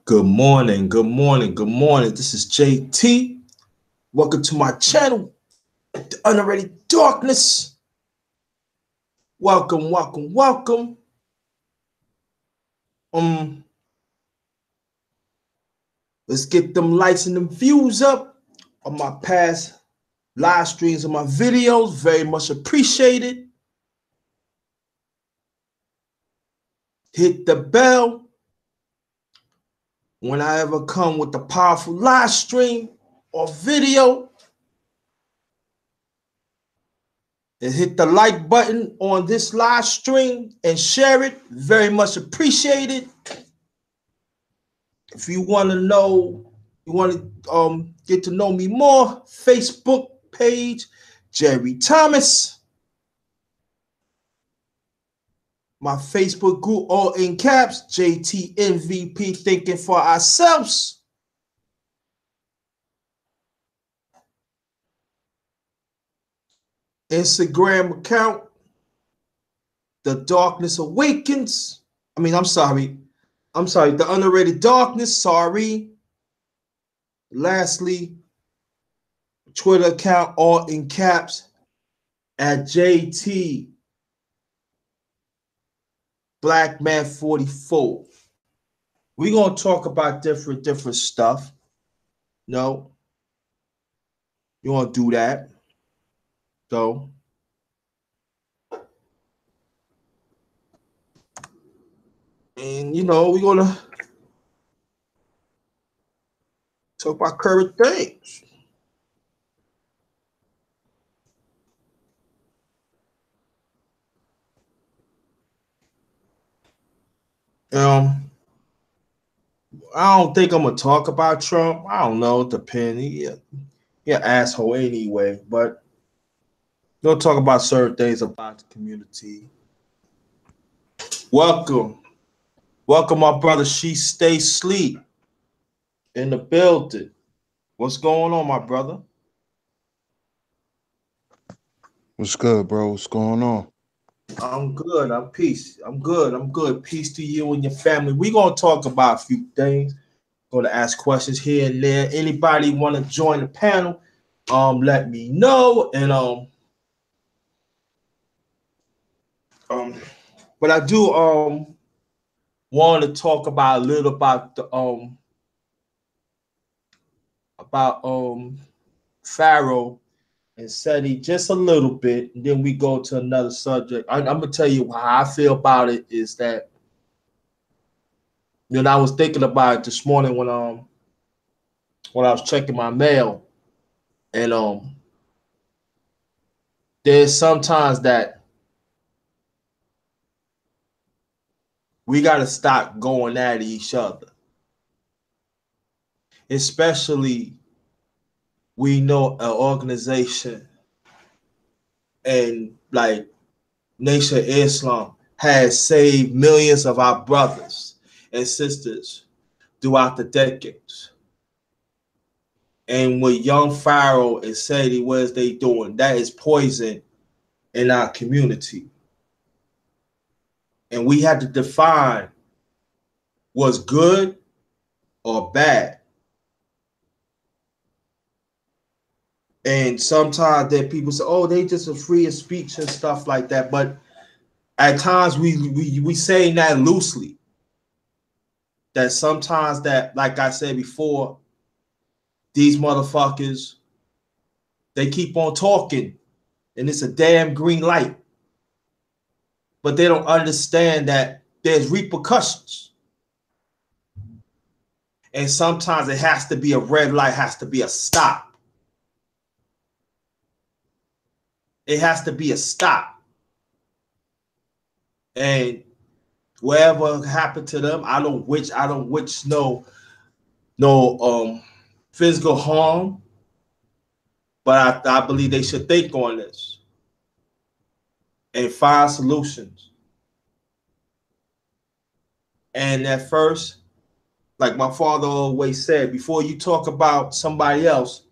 Good morning, good morning, good morning. This is JT. Welcome to my channel, The Underrated Darkness. Welcome, welcome, welcome. Let's get them likes and them views up on my past live streams and my videos. Very much appreciated. Hit the bell when I ever come with a powerful live stream or video. And hit the like button on this live stream and share it. Very much appreciated. If you want to know, you want to get to know me more, Facebook page, Jerry Thomas. My Facebook group, all in caps, JT MVP, Thinking for Ourselves. Instagram account, The Darkness Awakens. I'm sorry, The Underrated Darkness, sorry. Lastly, Twitter account, all in caps, at JT Blackman44. We're going to talk about different stuff. No, you want to do that. So, and we're going to talk about current things. I don't think I'm going to talk about Trump. I don't know. It depends. He's an asshole anyway. But we'll talk about certain things about the community. Welcome, my brother. She Stay Sleep in the building. What's going on, my brother? What's good, bro? What's going on? I'm good. I'm peace. I'm good. Peace to you and your family. We're going to talk about a few things. Going to ask questions here and there. Anybody want to join the panel? Let me know. And but I do want to talk about a little about the Pharaoh and SETI just a little bit, and then we go to another subject. I'm gonna tell you how I feel about it. Is that I was thinking about it this morning when I was checking my mail, and there's sometimes that we got to stop going at each other, especially we know an organization and like Nation of Islam has saved millions of our brothers and sisters throughout the decades. And with young Pharaoh and SETI, what is they doing? That is poison in our community. And we had to define what's good or bad. And sometimes that people say, oh, they just a free of speech and stuff like that. But at times we saying that loosely. That sometimes that, like I said before, these motherfuckers, they keep on talking and it's a damn green light. But they don't understand that there's repercussions. And sometimes it has to be a red light, has to be a stop. It has to be a stop. And whatever happened to them, I don't wish no physical harm. But I believe they should think on this and find solutions. And at first, like my father always said, before you talk about somebody else,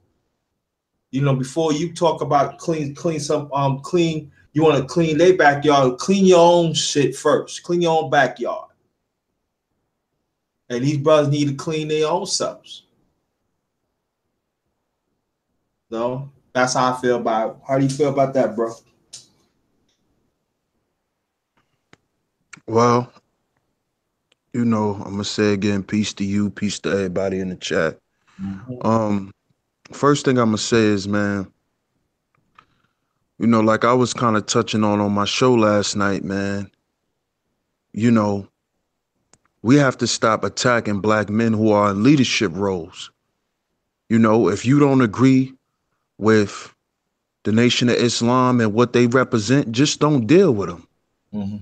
Before you talk about clean, you want to clean their backyard, clean your own shit first. Clean your own backyard. And these brothers need to clean their own selves. No, that's how I feel about it. How do you feel about that, bro? Well, I'm gonna say again, peace to you, peace to everybody in the chat. Mm-hmm. Um, First thing I'm gonna say is, man, like I was kind of touching on my show last night, man. You know, we have to stop attacking black men who are in leadership roles. If you don't agree with the Nation of Islam and what they represent, just don't deal with them. Mm-hmm.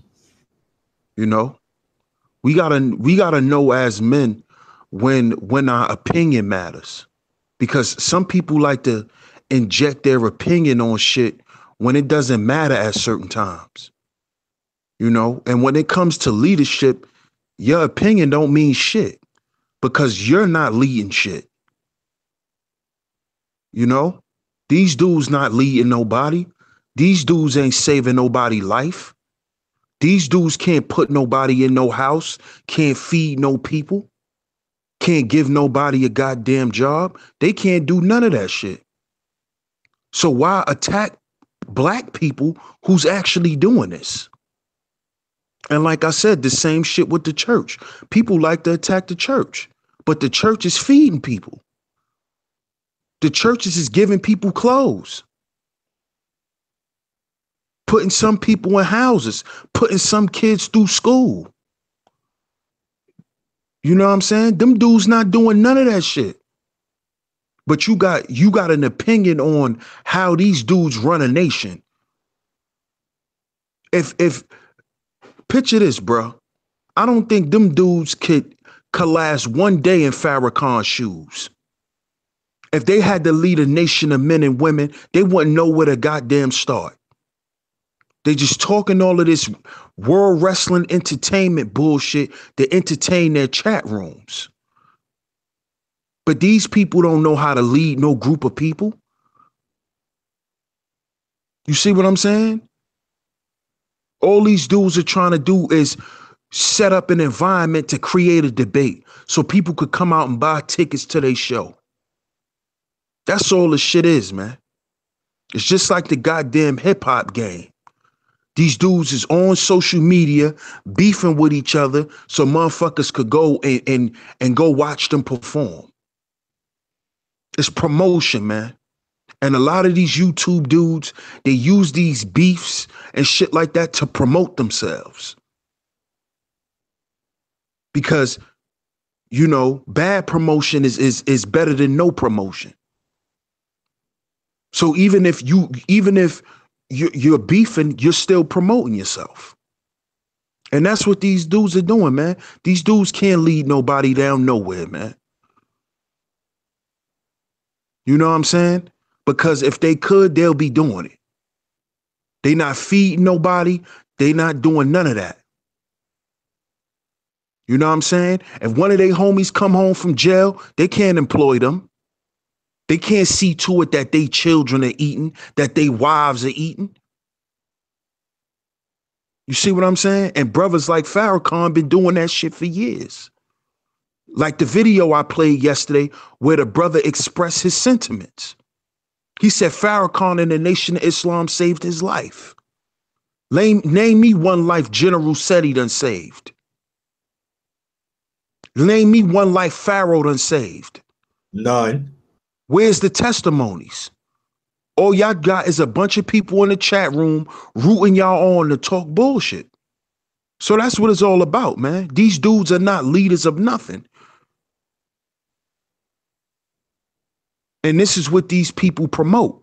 You know, we gotta know as men when our opinion matters, because some people like to inject their opinion on shit when it doesn't matter at certain times. And when it comes to leadership, your opinion don't mean shit because you're not leading shit. You know, these dudes not leading nobody. These dudes ain't saving nobody life. These dudes can't put nobody in no house, can't feed no people, can't give nobody a goddamn job. They can't do none of that shit. So why attack black people who's actually doing this? And like I said, the same shit with the church. People like to attack the church, but the church is feeding people. The churches is giving people clothes, putting some people in houses, putting some kids through school. You know what I'm saying? Them dudes not doing none of that shit. But you got an opinion on how these dudes run a nation. If picture this, bro. I don't think them dudes could last one day in Farrakhan's shoes. If they had to lead a nation of men and women, they wouldn't know where to goddamn start. They just talking all of this world wrestling entertainment bullshit to entertain their chat rooms. But these people don't know how to lead no group of people. You see what I'm saying? All these dudes are trying to do is set up an environment to create a debate so people could come out and buy tickets to their show. That's all the shit is, man. It's just like the goddamn hip hop game. These dudes is on social media beefing with each other so motherfuckers could go and go watch them perform. It's promotion, man. And a lot of these YouTube dudes, they use these beefs and shit like that to promote themselves. Because, bad promotion is better than no promotion. So even if you're beefing, you're still promoting yourself. And that's what these dudes are doing, man. These dudes can't lead nobody down nowhere, man. You know what I'm saying? Because if they could, they'll be doing it. They not feeding nobody. They not doing none of that. You know what I'm saying? If one of their homies come home from jail, they can't employ them. They can't see to it that they children are eating, that they wives are eating. You see what I'm saying? And brothers like Farrakhan been doing that shit for years. Like the video I played yesterday where the brother expressed his sentiments. He said Farrakhan and the Nation of Islam saved his life. Name me one life General said he done saved. Name me one life Pharaoh done saved. None. Where's the testimonies? All y'all got is a bunch of people in the chat room rooting y'all on to talk bullshit. So that's what it's all about, man. These dudes are not leaders of nothing. And this is what these people promote.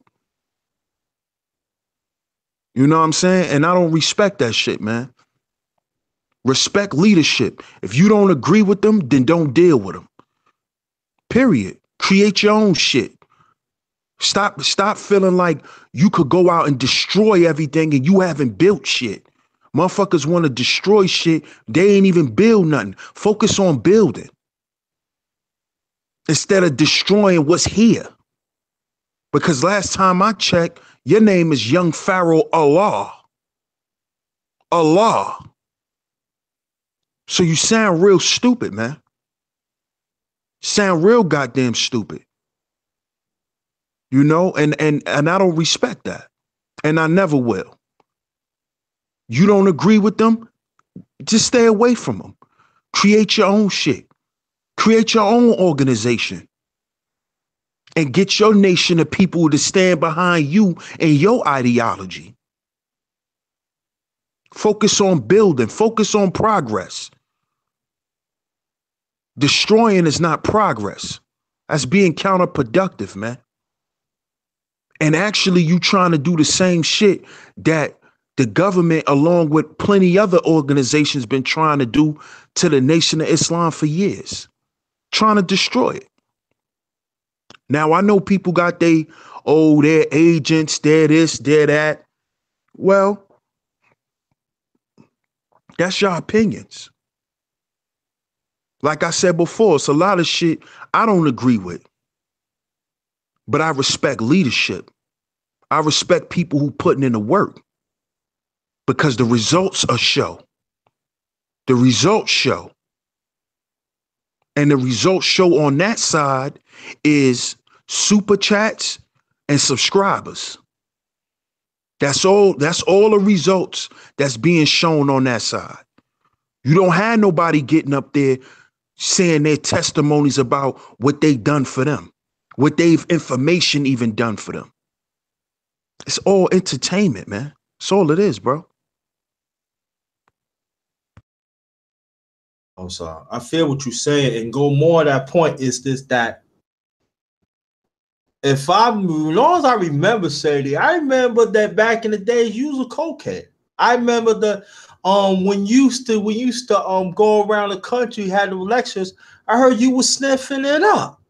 You know what I'm saying? And I don't respect that shit, man. Respect leadership. If you don't agree with them, then don't deal with them. Period. Create your own shit. Stop feeling like you could go out and destroy everything and you haven't built shit. Motherfuckers want to destroy shit. They ain't even build nothing. Focus on building instead of destroying what's here. Because last time I checked, your name is Young Pharaoh Allah. Allah. So you sound real stupid, man. Sound real goddamn stupid. You know, and I don't respect that. And I never will. You don't agree with them? Just stay away from them. Create your own shit. Create your own organization. And get your nation of people to stand behind you and your ideology. Focus on building. Focus on progress. Destroying is not progress. That's being counterproductive, man. And actually, you trying to do the same shit that the government, along with plenty other organizations, been trying to do to the Nation of Islam for years. Trying to destroy it. Now, I know people got they're agents, they're this, they're that. Well, that's your opinions. Like I said before, it's a lot of shit I don't agree with. But I respect leadership. I respect people who putting in the work. Because the results are show. The results show. And the results show on that side is super chats and subscribers. That's all the results that's being shown on that side. You don't have nobody getting up there saying their testimonies about what they done for them, what they've information even done for them. It's all entertainment, man. That's all it is, bro. I'm sorry. I feel what you're saying, and go more to that point is this that as long as I remember, Sadie, I remember that back in the days you was a cokehead. I remember the when you used to go around the country, had the lectures, I heard you was sniffing it up.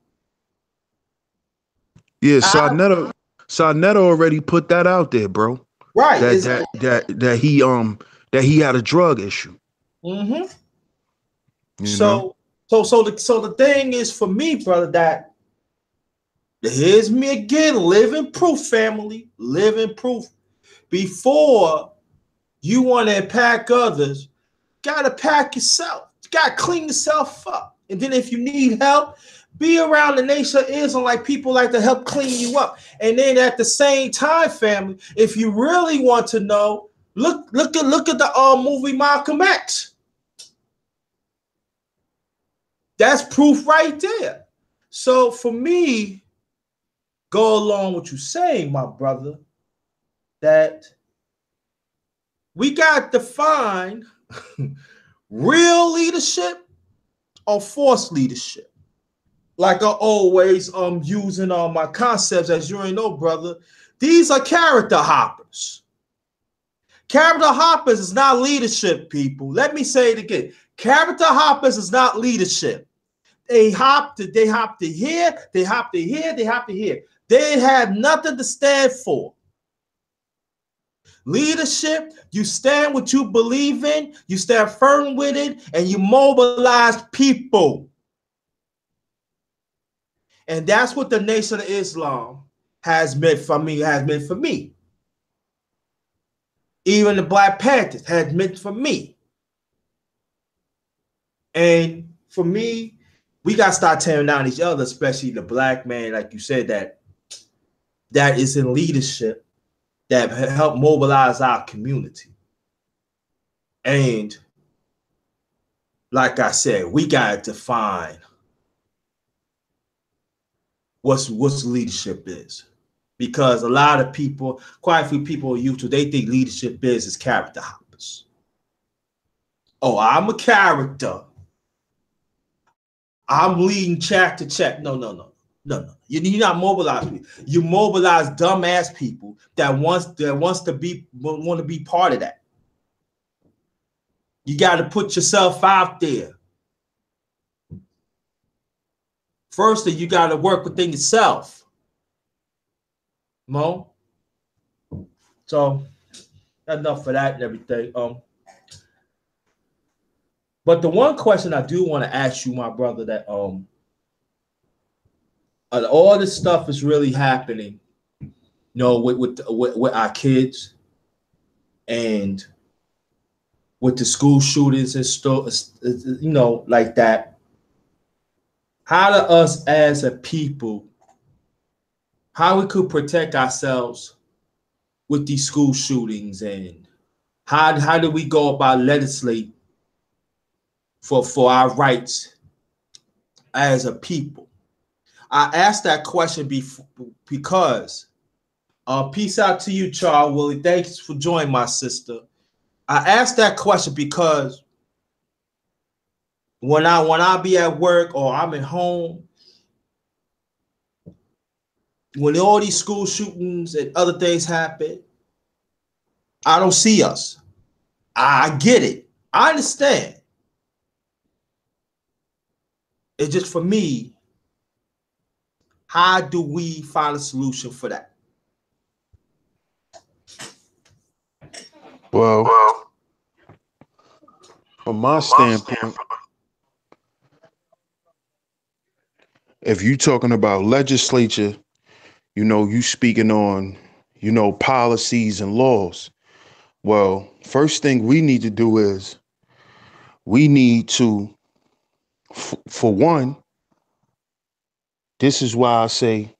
Yeah, Sarnetta already put that out there, bro. Right. That he had a drug issue. Mm-hmm. So the thing is for me, brother, that here's me again, living proof, family, living proof. Before you want to pack others, gotta pack yourself. You gotta clean yourself up. And then if you need help, be around the Nation of Islam, like people like to help clean you up. And then at the same time, family, if you really want to know, look at the movie Malcolm X. That's proof right there. So for me, go along with you saying, my brother, that we got to find real leadership or forced leadership. Like I always using my concepts, as you already know, brother. These are character hoppers. Character hoppers is not leadership, people. Let me say it again. Character hoppers is not leadership. They hop to here, they hop to here, they hop to here. They have nothing to stand for. Leadership, you stand what you believe in, you stand firm with it, and you mobilize people. And that's what the Nation of Islam has meant for me, Even the Black Panthers has meant for me. And for me, we got to start tearing down each other, especially the black man, like you said, that is in leadership, that help mobilize our community. And like I said, we got to define what leadership is. Because a lot of people, quite a few people on YouTube, they think leadership is character hoppers. Oh, I'm a character. I'm leading check to check. No. You're not mobilizing. You mobilize dumbass people that want to be part of that. You got to put yourself out there. Firstly, you got to work within yourself. Mo. So enough for that and everything. But the one question I do want to ask you, my brother, that all this stuff is really happening with our kids and with the school shootings and stuff, like that. How do us as a people, how we could protect ourselves with these school shootings, and how do we go about legislate for our rights as a people? I asked that question because peace out to you, Charles Willie. Thanks for joining, my sister. I asked that question because when I be at work or I'm at home, when all these school shootings and other things happen, I don't see us. I get it. I understand. It's just for me, how do we find a solution for that? Well, Well, from my from my standpoint, standpoint, if you talking about legislature, you speaking on, policies and laws. Well, first thing we need to do is we need to, for one, this is why I say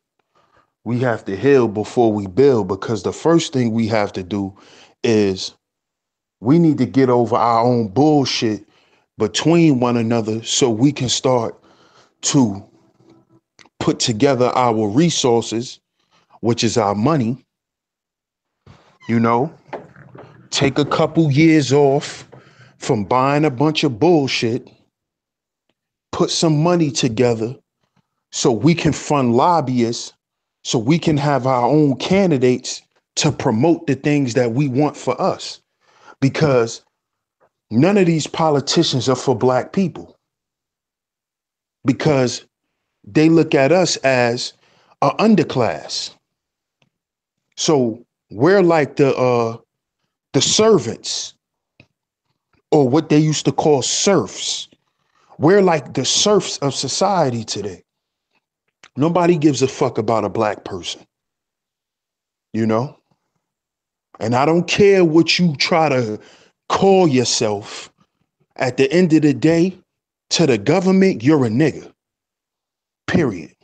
we have to heal before we build, because the first thing we have to do is we need to get over our own bullshit between one another so we can start to put together our resources, which is our money, you know, take a couple years off from buying a bunch of bullshit, put some money together so we can fund lobbyists, so we can have our own candidates to promote the things that we want for us. Because none of these politicians are for black people, because they look at us as a underclass. So we're like the servants, or what they used to call serfs. We're like the serfs of society today. Nobody gives a fuck about a black person, you know? And I don't care what you try to call yourself. At the end of the day, to the government, you're a nigga. Period.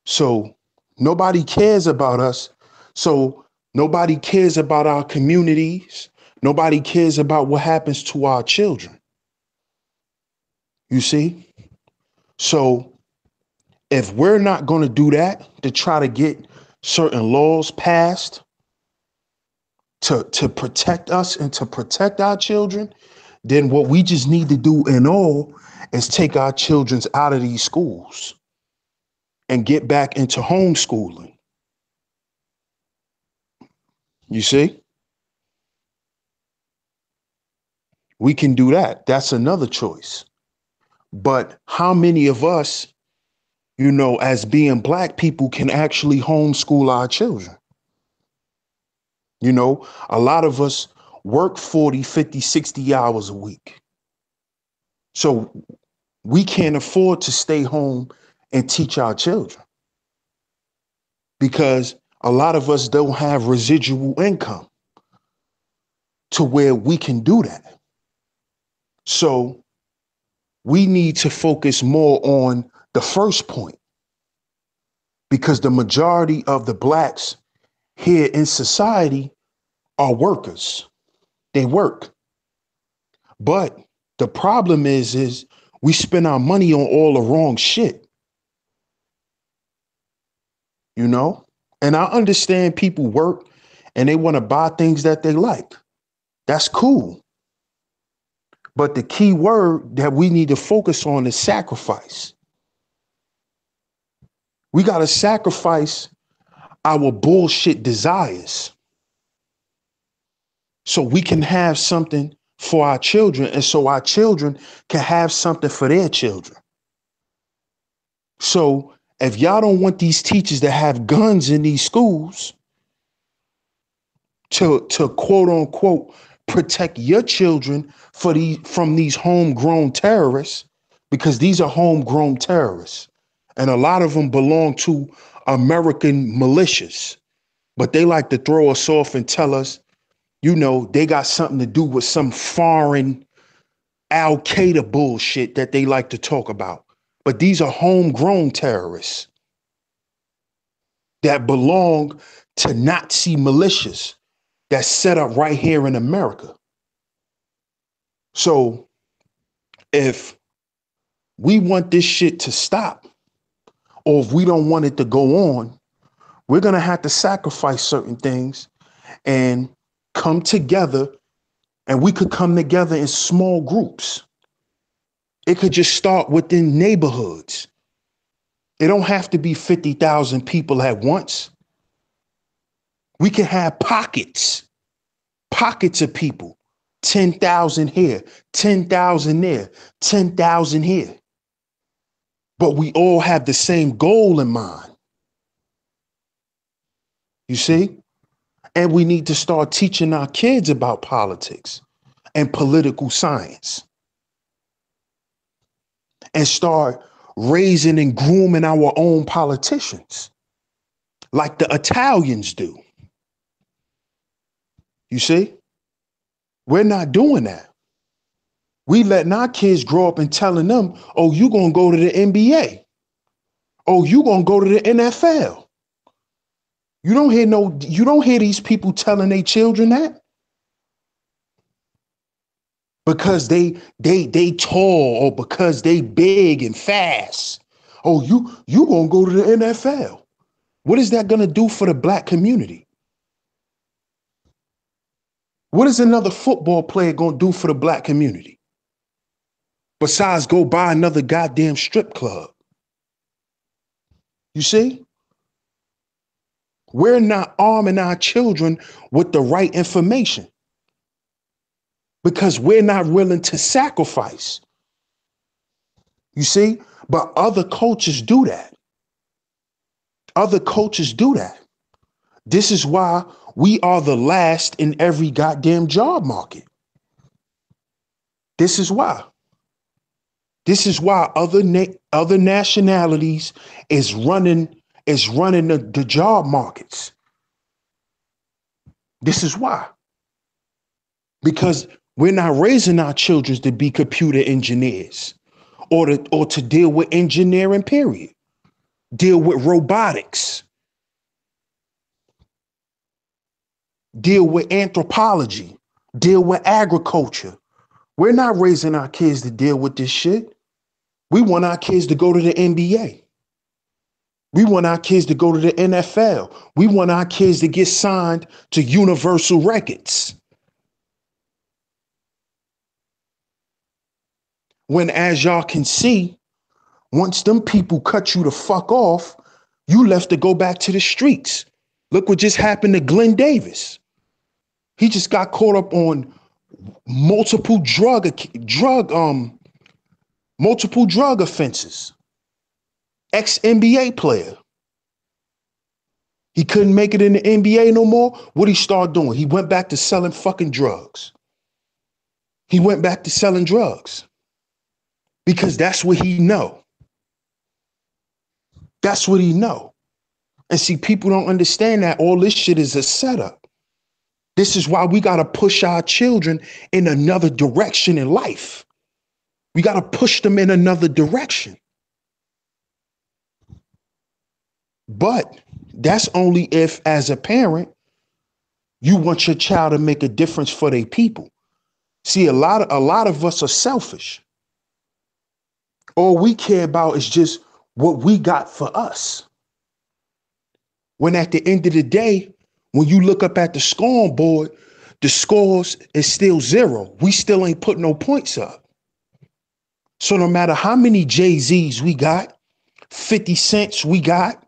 So nobody cares about us. So nobody cares about our communities. Nobody cares about what happens to our children. You see? So if we're not going to do that, to try to get certain laws passed to protect us and to protect our children, then what we just need to do in all is take our children out of these schools and get back into homeschooling. You see? We can do that. That's another choice. But how many of us, as being black people, can actually homeschool our children? A lot of us work 40, 50, 60 hours a week. So we can't afford to stay home and teach our children, because a lot of us don't have residual income to where we can do that. So we need to focus more on the first point, because the majority of the blacks here in society are workers. They work. But the problem is we spend our money on all the wrong shit, you know? And I understand people work and they want to buy things that they like. That's cool. But the key word that we need to focus on is sacrifice. We got to sacrifice our bullshit desires so we can have something for our children, and so our children can have something for their children. So if y'all don't want these teachers to have guns in these schools to quote unquote protect your children from these homegrown terrorists, because these are homegrown terrorists, and a lot of them belong to American militias. But they like to throw us off and tell us, they got something to do with some foreign Al Qaeda bullshit that they like to talk about. But these are homegrown terrorists that belong to Nazi militias that's set up right here in America. So if we want this shit to stop, or if we don't want it to go on, we're going to have to sacrifice certain things and come together. And we could come together in small groups. It could just start within neighborhoods. It don't have to be 50,000 people at once. We can have pockets of people, 10,000 here, 10,000 there, 10,000 here. But we all have the same goal in mind. You see? And we need to start teaching our kids about politics and political science. And start raising and grooming our own politicians like the Italians do. You see? We're not doing that. We letting our kids grow up and telling them, oh, you gonna go to the NBA. Oh, you gonna go to the NFL. You don't hear these people telling their children that. Because they tall, or because they big and fast. Oh, you gonna go to the NFL. What is that gonna do for the black community? What is another football player gonna do for the black community? Besides go buy another goddamn strip club. You see? We're not arming our children with the right information because we're not willing to sacrifice. You see? But other cultures do that. Other cultures do that. This is why we are the last in every goddamn job market. This is why. This is why other nationalities is running the job markets. This is why. Because we're not raising our children to be computer engineers or to deal with engineering, period. Deal with robotics. Deal with anthropology. Deal with agriculture. We're not raising our kids to deal with this shit. We want our kids to go to the NBA. We want our kids to go to the NFL. We want our kids to get signed to Universal Records. When, as y'all can see, once them people cut you the fuck off, you left to go back to the streets. Look what just happened to Glenn Davis. He just got caught up on multiple drug offenses. Ex-NBA player. He couldn't make it in the NBA no more. What'd he start doing? He went back to selling fucking drugs. He went back to selling drugs. Because that's what he know. That's what he know. And see, people don't understand that all this shit is a setup. This is why we got to push our children in another direction in life. We got to push them in another direction. But that's only if, as a parent, you want your child to make a difference for their people. See, a lot of us are selfish. All we care about is just what we got for us. When at the end of the day, when you look up at the scoreboard, the scores is still 0. We still ain't put no points up. So no matter how many Jay-Z's we got, 50 Cents we got,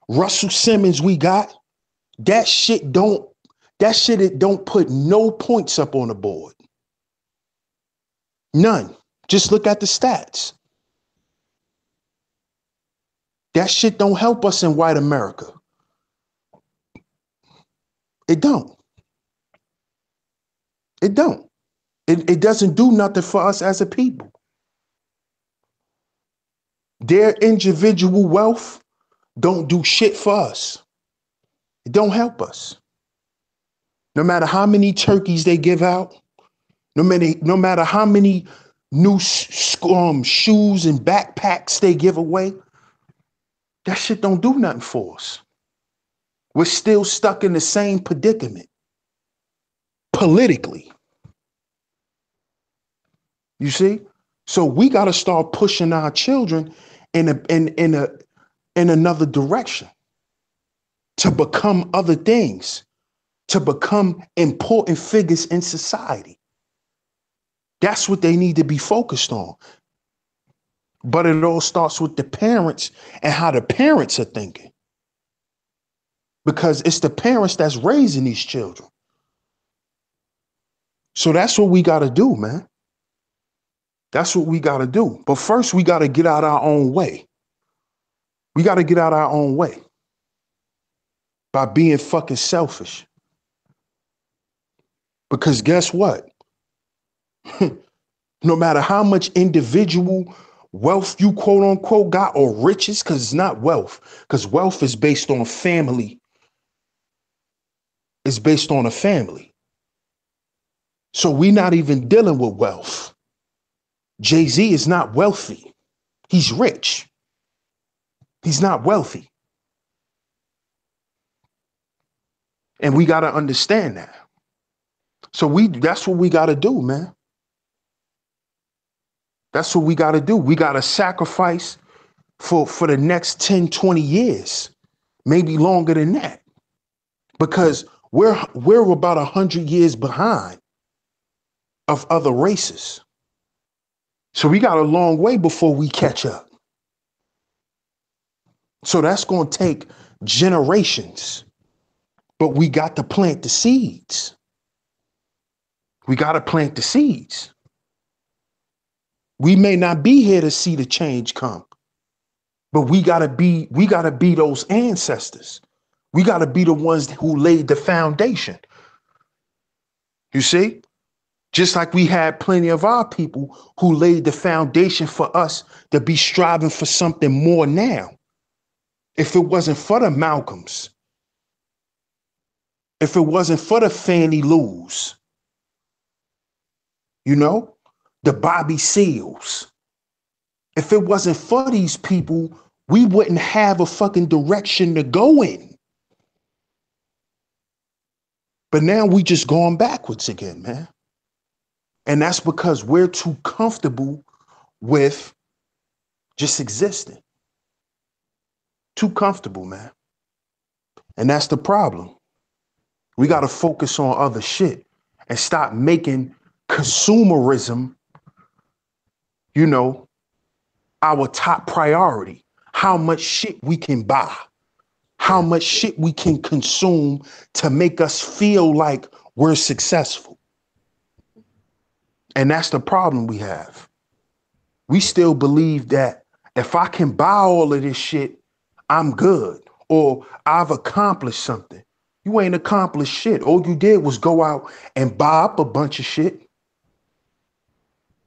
Russell Simmons we got, that shit it don't put no points up on the board. None. Just look at the stats. That shit don't help us in white America. It don't. It don't. It doesn't do nothing for us as a people. Their individual wealth don't do shit for us. It don't help us. No matter how many turkeys they give out, no matter how many new shoes and backpacks they give away, that shit don't do nothing for us. We're still stuck in the same predicament politically. You see? So we got to start pushing our children in another direction to become other things, to become important figures in society. That's what they need to be focused on. But it all starts with the parents and how the parents are thinking. Because it's the parents that's raising these children. So that's what we got to do, man. That's what we got to do. But first, we got to get out our own way. We got to get out our own way by being fucking selfish. Because guess what? No matter how much individual wealth you quote unquote got, or riches, because it's not wealth, because wealth is based on family. It's based on a family. So we're not even dealing with wealth. Jay-Z is not wealthy. He's rich. He's not wealthy. And we got to understand that. So that's what we got to do, man. That's what we got to do. We got to sacrifice for the next 10, 20 years, maybe longer than that. Because we're about 100 years behind of other races. So we got a long way before we catch up. So that's going to take generations. But we got to plant the seeds. We got to plant the seeds. We may not be here to see the change come, but we got to be those ancestors. We got to be the ones who laid the foundation. You see? Just like we had plenty of our people who laid the foundation for us to be striving for something more now. If it wasn't for the Malcolms, if it wasn't for the Fannie Loos, you know, the Bobby Seals, if it wasn't for these people, we wouldn't have a fucking direction to go in. But now we just going backwards again, man. And that's because we're too comfortable with just existing. Too comfortable, man. And that's the problem. We got to focus on other shit and stop making consumerism, you know, our top priority. How much shit we can buy, how much shit we can consume to make us feel like we're successful. And that's the problem we have. We still believe that if I can buy all of this shit, I'm good, or I've accomplished something. You ain't accomplished shit. All you did was go out and buy up a bunch of shit.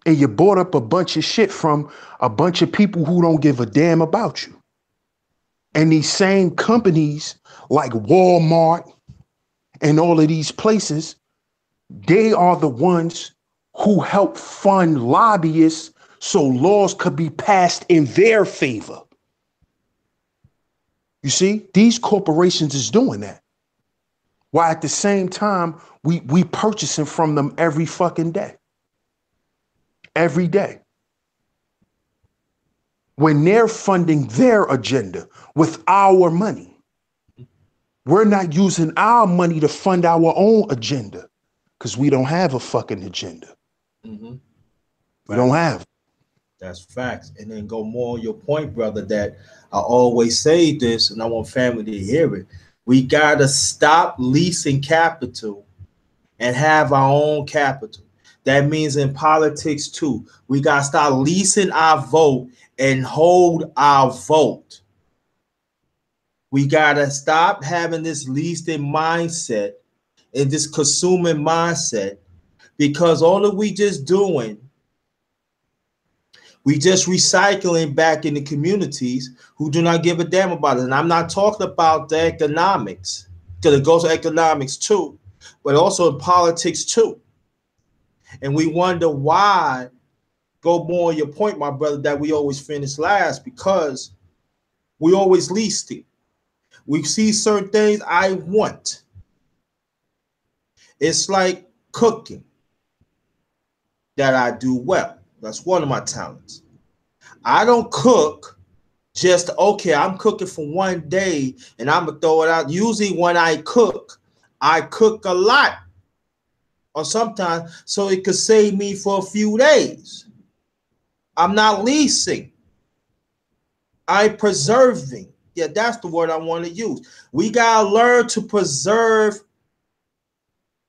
And you bought up a bunch of shit from a bunch of people who don't give a damn about you. And these same companies like Walmart and all of these places, they are the ones who help fund lobbyists so laws could be passed in their favor. You see, these corporations is doing that. While at the same time, we purchasing from them every fucking day. Every day. When they're funding their agenda with our money. We're not using our money to fund our own agenda because we don't have a fucking agenda. Mm-hmm. We don't have. That's facts. And then go more on your point, brother, that I always say this, and I want family to hear it. We got to stop leasing capital and have our own capital. That means in politics too. We got to stop leasing our vote and hold our vote. We got to stop having this leasing mindset and this consuming mindset, because all that we just doing, we just recycling back in the communities who do not give a damn about it. And I'm not talking about the economics. because it goes to economics too, but also in politics too. And we wonder why, go more on your point, my brother, that we always finish last, because we always leasting. We see certain things I want. It's like cooking that I do well. That's one of my talents. I don't cook just, okay, I'm cooking for one day and I'm going to throw it out. Usually when I cook a lot, or sometimes so it could save me for a few days. I'm not leasing. I'm preserving. Yeah, that's the word I want to use. We got to learn to preserve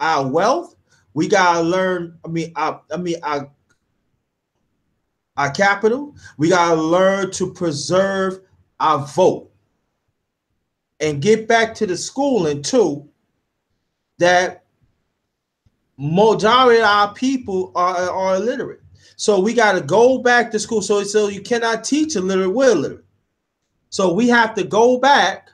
our wealth. We got to learn, our capital. We got to learn to preserve our vote and get back to the schooling too, that majority of our people are illiterate. So we got to go back to school. So you cannot teach illiterate with illiterate. So we have to go back,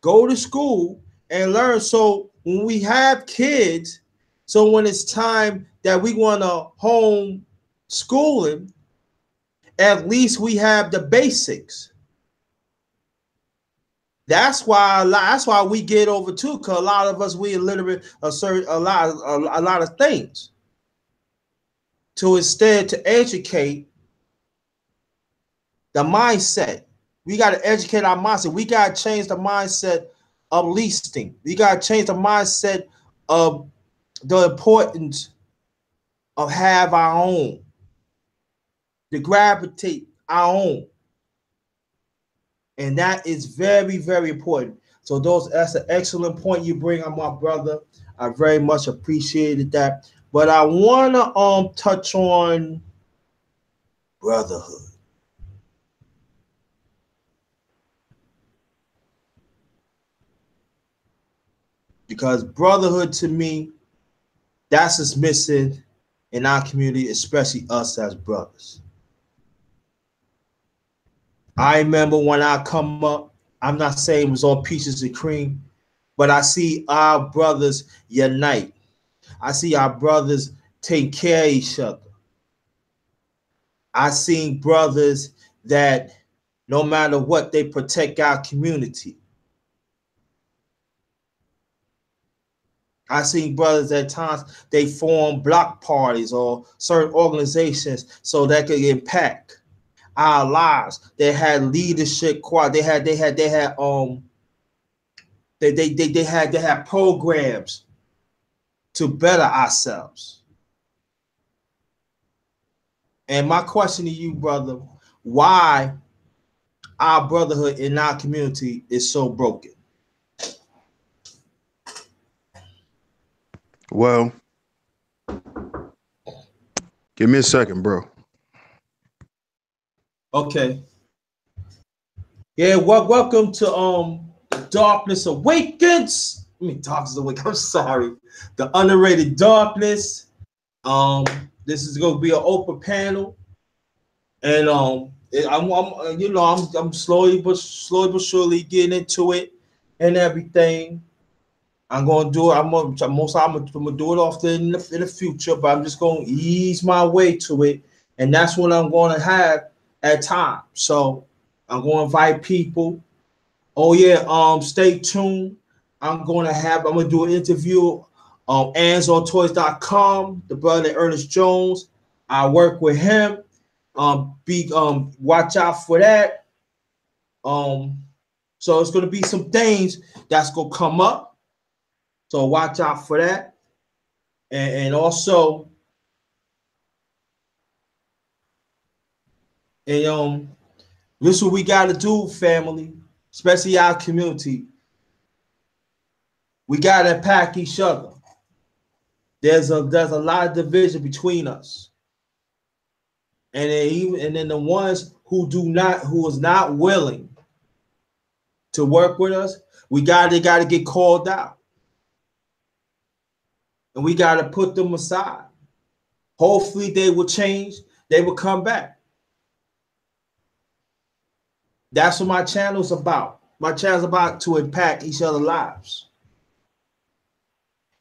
go to school and learn. So when we have kids, so when it's time that we want to home schooling, at least we have the basics. That's why we get over too, because a lot of us, we illiterate a lot of things. To instead to educate the mindset. We got to educate our mindset. We got to change the mindset of leasing. We got to change the mindset of the importance of have our own, to gravitate our own. And that is very, very important. So that's an excellent point you bring on, my brother. I very much appreciated that. But I want to touch on brotherhood. Because brotherhood to me, that's what's missing in our community, especially us as brothers. I remember when I come up, I'm not saying it was all peaches and cream, but I see our brothers unite. I see our brothers take care of each other. I seen brothers that no matter what, they protect our community. I seen brothers at times they form block parties or certain organizations so that could impact our lives. They had leadership quad. They had programs to better ourselves. And my question to you, brother, why our brotherhood in our community is so broken? Well, give me a second, bro. Okay. Yeah, welcome to Darkness Awakens. Darkness Awakens. I'm sorry. The Underrated Darkness. This is gonna be an open panel. And I'm slowly but surely getting into it and everything. I'm gonna do it. I'm gonna do it often in the future, but I'm just gonna ease my way to it, and that's what I'm gonna have at times. So I'm gonna invite people. Oh yeah, stay tuned. I'm gonna do an interview on AnsonToys.com, the brother Ernest Jones. I work with him. Watch out for that. So it's gonna be some things that's gonna come up. So watch out for that. And also, and this is what we gotta do, family, especially our community. We gotta pack each other. There's a lot of division between us. And then the ones who is not willing to work with us, they gotta get called out. And we gotta put them aside. Hopefully they will change, they will come back. That's what my channel's about. My channel's about to impact each other's lives.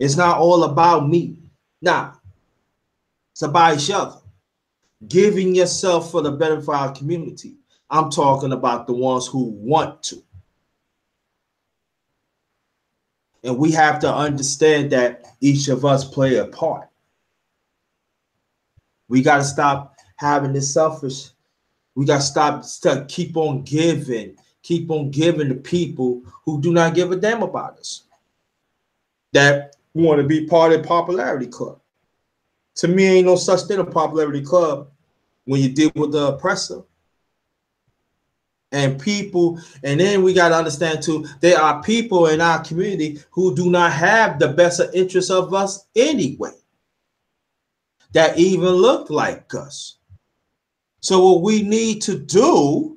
It's not all about me. Nah, it's about each other. Giving yourself for the benefit of our community. I'm talking about the ones who want to. And we have to understand that each of us play a part. We got to stop having this selfish. We got to stop, keep on giving to people who do not give a damn about us, that want to be part of the popularity club. To me, ain't no such thing a popularity club when you deal with the oppressor. And people, and then we got to understand too, there are people in our community who do not have the best interests of us anyway, that even look like us. So what we need to do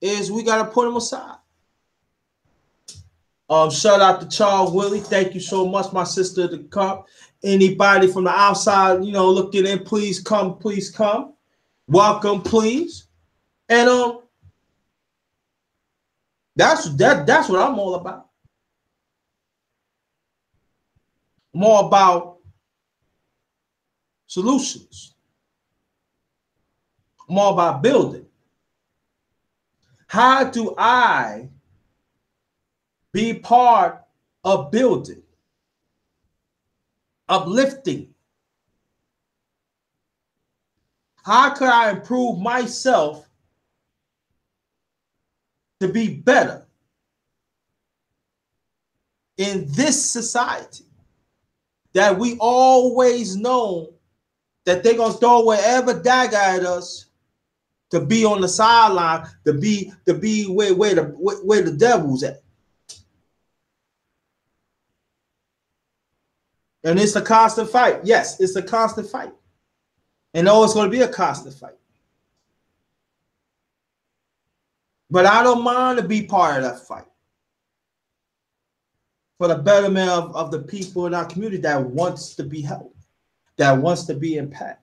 is we got to put them aside. Shout out to Charles Willie. Thank you so much, my sister, to come. Anybody from the outside, looking in, please come, please come. Welcome, please. And that's what I'm all about. More about solutions. More about building. How do I be part of building, uplifting? How could I improve myself to be better in this society that we always know that they're gonna throw whatever dagger at us to be on the sideline, to be where the devil's at? And it's a constant fight. Yes, it's a constant fight. And always going to be a constant fight. But I don't mind to be part of that fight for the betterment of the people in our community that wants to be helped, that wants to be impacted.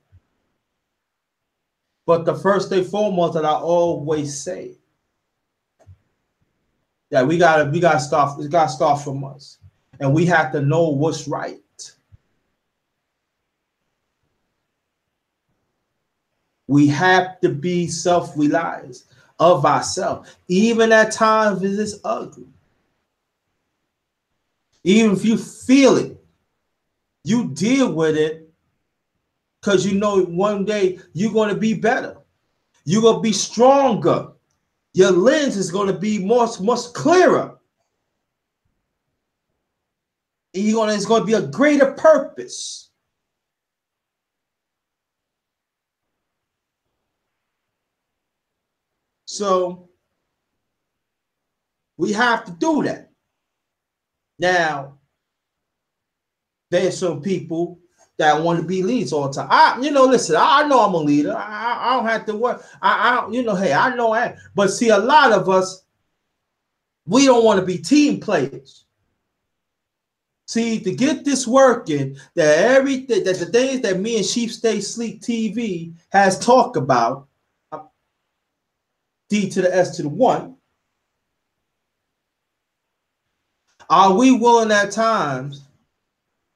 But the first and foremost that I always say, that we gotta start from us. And we have to know what's right. We have to be self-reliant of ourselves. Even at times it is ugly. Even if you feel it, you deal with it, because you know one day you're going to be better. You're going to be stronger. Your lens is going to be much clearer. And it's going to be a greater purpose. So we have to do that. Now, there's some people that want to be leaders all the time. Listen, I know I'm a leader. I don't have to work. Hey, I know I am. But see, a lot of us, we don't want to be team players. See, to get this working, that the things that me and Sheep Stay Sleep TV has talked about, D to the S to the 1, are we willing at times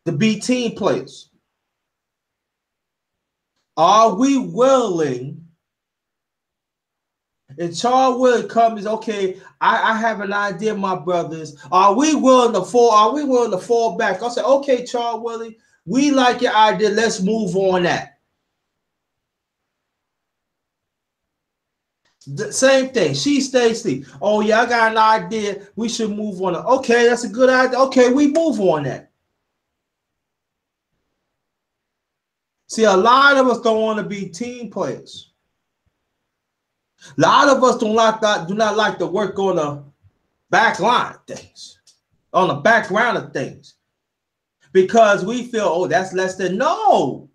to be team players? Are we willing? And Charles Willie comes, okay, I have an idea, my brothers. Are we willing to fall back? I'll say, okay, Charles Willie, we like your idea. Let's move on that. The same thing. She stays asleep. Oh, yeah, I got an idea. We should move on. Okay, that's a good idea. Okay, we move on that. See, a lot of us don't want to be team players. A lot of us do not like to work on the back line of things, on the background of things, because we feel, oh, that's less than. No.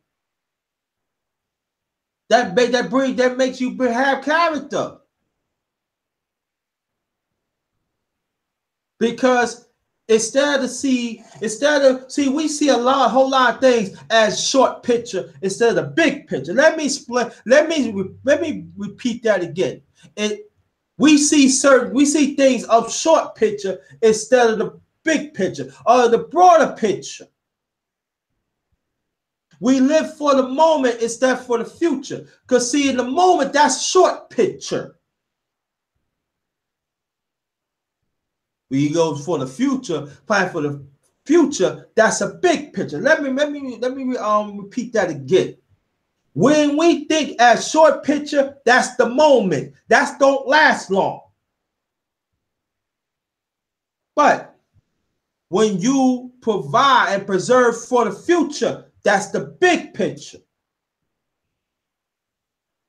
That makes you have character. Because we see a whole lot of things as short picture instead of the big picture. Let me repeat that again. We see things of short picture instead of the big picture or the broader picture. We live for the moment instead for the future. Because see, in the moment, that's short picture. We go for the future, plan for the future, that's a big picture. Let me repeat that again. When we think as short picture, that's the moment. That don't last long. But when you provide and preserve for the future, that's the big picture.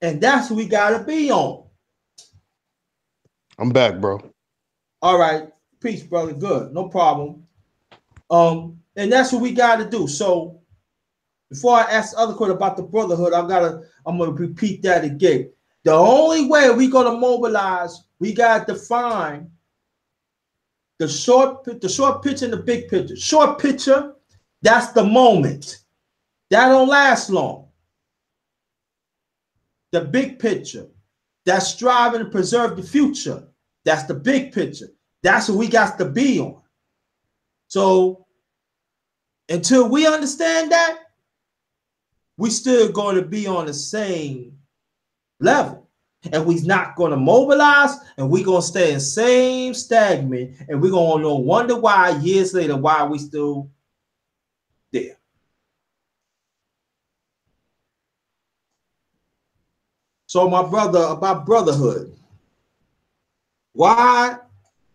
And that's what we gotta be on. I'm back, bro. All right. Peace, brother. Good. No problem. And that's what we gotta do. So before I ask the other question about the brotherhood, I'm gonna repeat that again. The only way we're gonna mobilize, we gotta define the short picture and the big picture. Short picture, that's the moment. That don't last long. The big picture, that's striving to preserve the future. That's the big picture. That's what we got to be on. So until we understand that, we still going to be on the same level. And we're not going to mobilize, and we're going to stay in same stagnant, and we're going to wonder why years later why we still there. So my brother, about brotherhood, why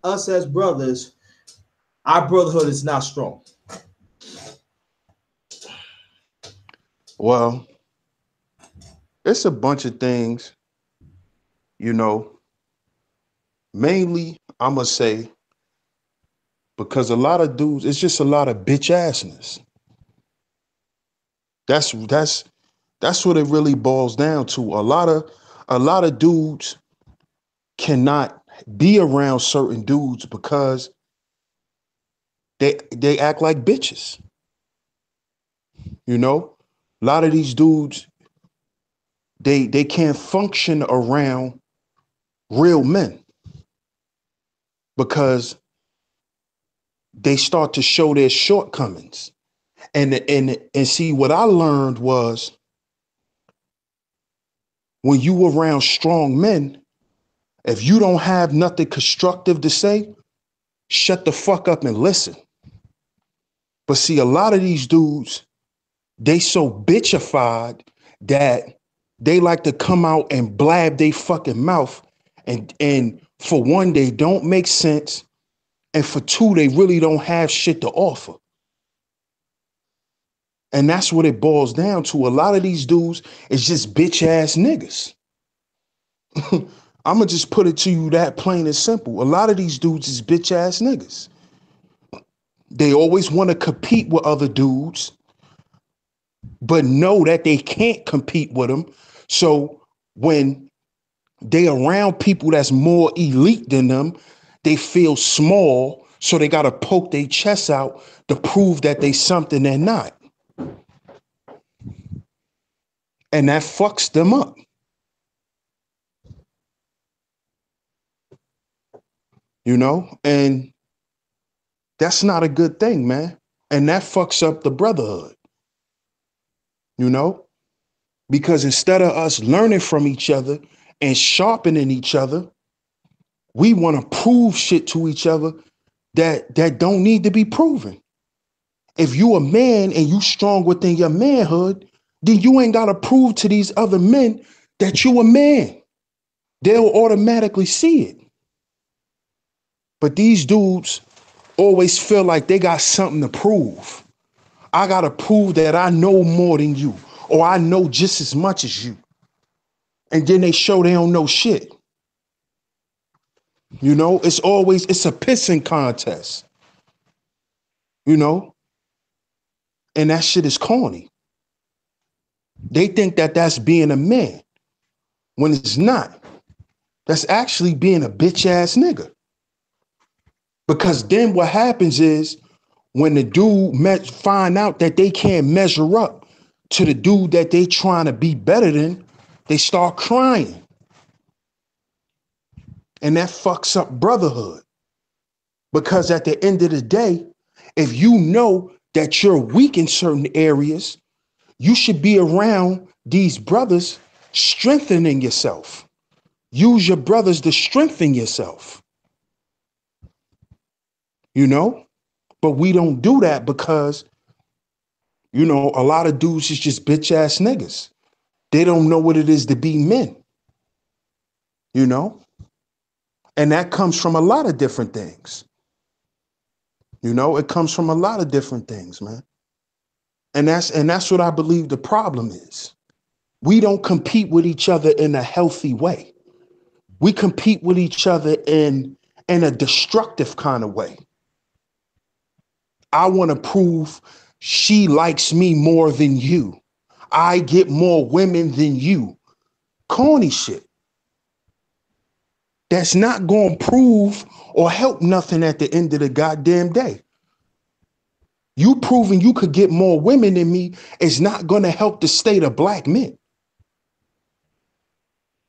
us as brothers, our brotherhood is not strong? Well, it's a bunch of things, you know. Mainly, I'm gonna say because a lot of dudes, it's just a lot of bitch assness. That's what it really boils down to. A lot of dudes cannot be around certain dudes because they act like bitches. You know, a lot of these dudes they can't function around real men because they start to show their shortcomings. And see what I learned was when you around strong men, if you don't have nothing constructive to say, shut the fuck up and listen. But see, a lot of these dudes, they so bitchified that they like to come out and blab they fucking mouth. And for one, they don't make sense. And for two, they really don't have shit to offer. And that's what it boils down to. A lot of these dudes is just bitch ass niggas. I'm gonna just put it to you that plain and simple. A lot of these dudes is bitch ass niggas. They always want to compete with other dudes, but know that they can't compete with them. So when they around people that's more elite than them, they feel small. So they gotta poke their chest out to prove that they something they're not. And that fucks them up. You know, and that's not a good thing, man. And that fucks up the brotherhood, you know, because instead of us learning from each other and sharpening each other, we want to prove shit to each other that don't need to be proven. If you a man and you strong within your manhood, then you ain't got to prove to these other men that you a man. They'll automatically see it. But these dudes always feel like they got something to prove. I got to prove that I know more than you, or I know just as much as you. And then they show they don't know shit. You know, it's a pissing contest, you know, and that shit is corny. They think that that's being a man when it's not. That's actually being a bitch ass nigga. Because then what happens is when the dude find out that they can't measure up to the dude that they trying to be better than, they start crying. And that fucks up brotherhood. Because at the end of the day, if you know that you're weak in certain areas, you should be around these brothers strengthening yourself. Use your brothers to strengthen yourself, you know? But we don't do that because, you know, a lot of dudes is just bitch ass niggas. They don't know what it is to be men, you know? And that comes from a lot of different things. You know, it comes from a lot of different things, man. And that's what I believe the problem is. We don't compete with each other in a healthy way. We compete with each other in a destructive kind of way. I want to prove she likes me more than you. I get more women than you. Corny shit. That's not going to prove or help nothing at the end of the goddamn day. You proving you could get more women than me is not going to help the state of black men.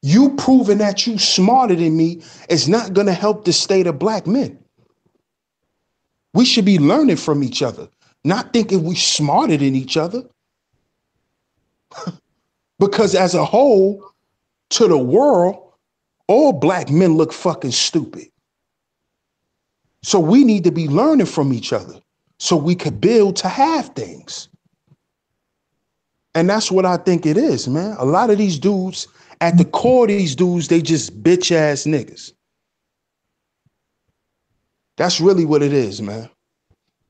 You proving that you smarter than me is not going to help the state of black men. We should be learning from each other, not thinking we smarter than each other. Because as a whole, to the world, all black men look fucking stupid. So we need to be learning from each other so we could build to have things. And that's what I think it is, man. A lot of these dudes, at the core of these dudes, they just bitch ass niggas. That's really what it is, man.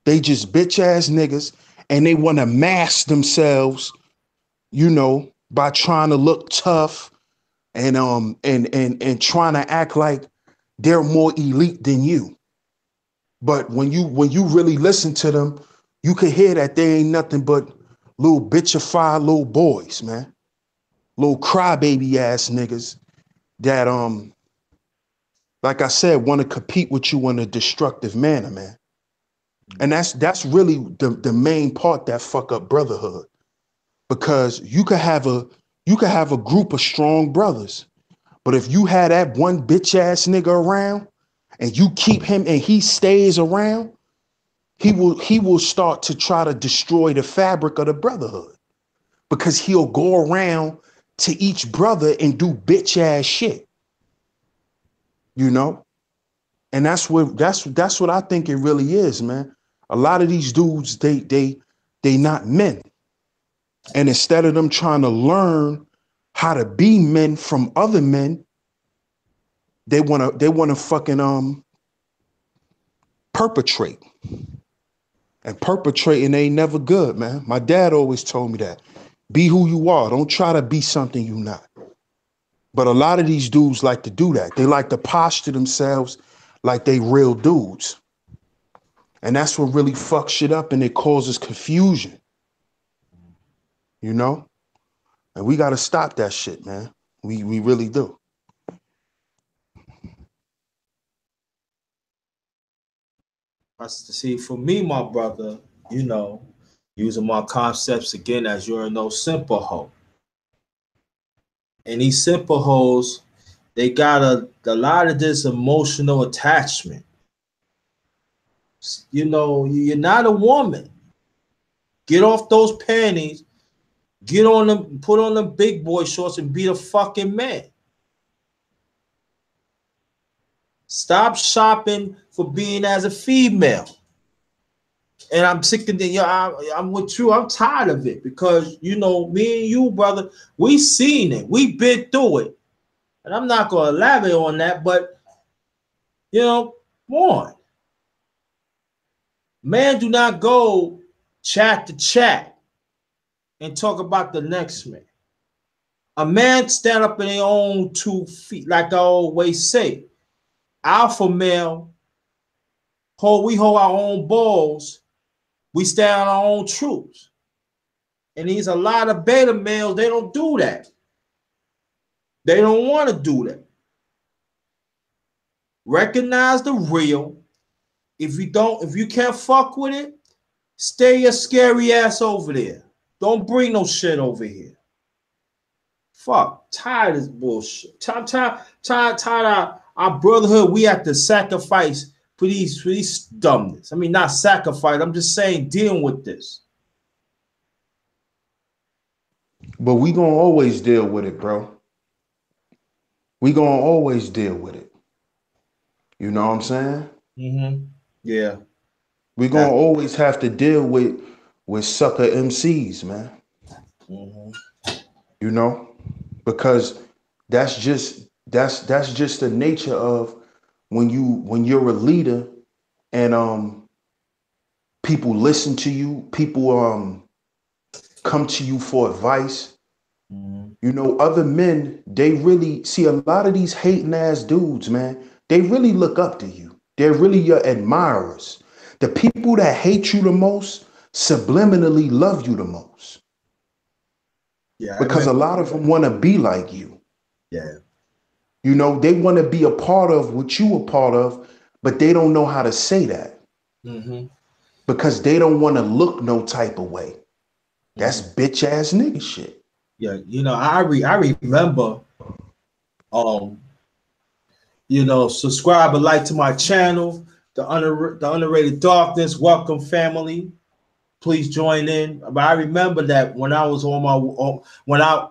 They just bitch ass niggas and they want to mask themselves, you know, by trying to look tough and trying to act like they're more elite than you. But when you really listen to them, you can hear that they ain't nothing but little bitchified little boys, man. Little crybaby ass niggas that like I said, want to compete with you in a destructive manner, man. And that's really the main part that fuck up brotherhood. Because you could have a group of strong brothers. But if you had that one bitch ass nigga around and you keep him and he stays around, he will start to try to destroy the fabric of the brotherhood. Because he'll go around to each brother and do bitch ass shit. You know? And that's what I think it really is, man. A lot of these dudes, they not men. And instead of them trying to learn how to be men from other men, they wanna fucking perpetrate. And perpetrating ain't never good, man. My dad always told me that. Be who you are. Don't try to be something you're not. But a lot of these dudes like to do that. They like to posture themselves like they real dudes. And that's what really fucks shit up and it causes confusion. You know? And we gotta stop that shit, man. We really do. I see for me, my brother, you know, using my concepts again as you're no simple hoe. And these simple hoes, they got a lot of this emotional attachment. You know, you're not a woman. Get off those panties, get on them, put on them big boy shorts and be the fucking man. Stop shopping for being as a female. And I'm sick of it. I'm with you. I'm tired of it because, you know, me and you, brother, we seen it. We been through it. And I'm not going to elaborate on that, but, you know, come on. Man, do not go chat to chat and talk about the next man. A man stand up in their own 2 feet, like I always say. Alpha male, we hold our own balls. We stand on our own truths. And there's a lot of beta males, they don't do that. They don't want to do that. Recognize the real. If you can't fuck with it, stay your scary ass over there. Don't bring no shit over here. Fuck, tired of this bullshit. Tired our brotherhood. We have to sacrifice for these dumbness. I mean, not sacrifice. I'm just saying dealing with this. But we gonna always deal with it, bro. We gonna always deal with it. You know what I'm saying? Mm-hmm. Yeah. We gonna That. always have to deal with sucker MCs, man. Mm-hmm. You know, because that's just the nature of when you're a leader and people listen to you, people come to you for advice. Mm-hmm. You know, other men, they really see a lot of these hating ass dudes, man. They really look up to you. They're really your admirers. The people that hate you the most subliminally love you the most Yeah, I because a remember. lot of them want to be like you. Yeah. You know, they want to be a part of what you a part of, but they don't know how to say that Mm-hmm. because they don't want to look no type of way. Mm-hmm. That's bitch ass nigga shit. Yeah, I remember, um, subscribe and like to my channel, the underrated darkness. Welcome, family. Please join in. But I remember that when I was on my when I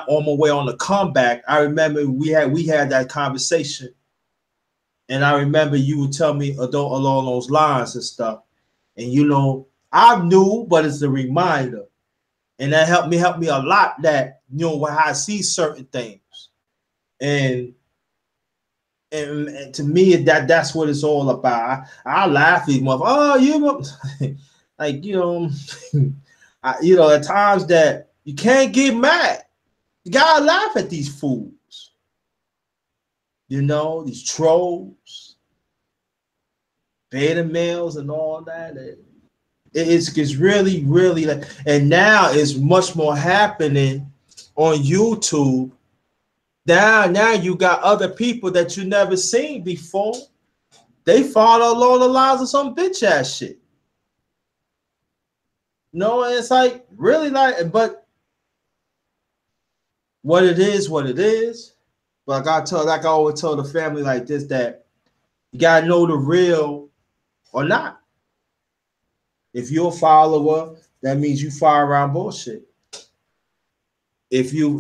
on my way on the comeback, I remember we had that conversation, and I remember you would tell me along those lines and stuff. And I knew, but it's a reminder, and that helped me a lot. That when I see certain things, and and to me that's what it's all about. I laugh at these motherfuckers. Oh, like at times that you can't get mad. You gotta laugh at these fools. These trolls, beta males, and all that. It's really, really like, and now it's much more happening on YouTube. Now you got other people that you never seen before. They follow along the lines of some bitch ass shit. No, it's like really like, but what it is. But like I always tell the family like this, that you gotta know the real or not. If you're a follower, that means you fire around bullshit. If you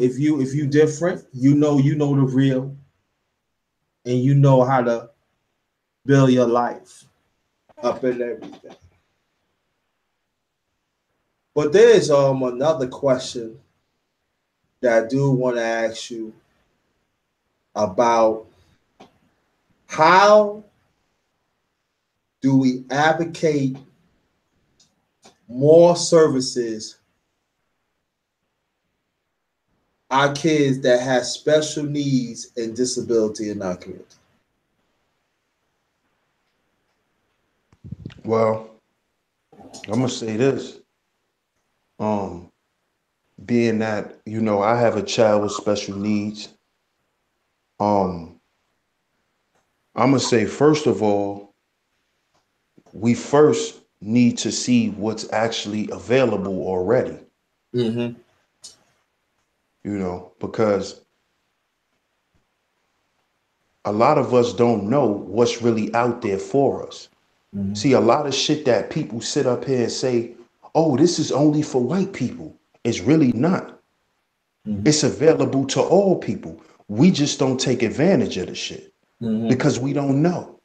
different, you know the real, and you know how to build your life up and everything. But there's another question that I do want to ask you about how do we advocate more services our kids that have special needs and disability in our community? Well, I'm gonna say this. Um, being that, I have a child with special needs, um, I'm gonna say first of all, we first need to see what's actually available already, Mm-hmm. because a lot of us don't know what's really out there for us. Mm-hmm. See, a lot of shit that people sit up here and say, oh, this is only for white people. It's really not. Mm-hmm. It's available to all people. We just don't take advantage of the shit Mm-hmm. because we don't know.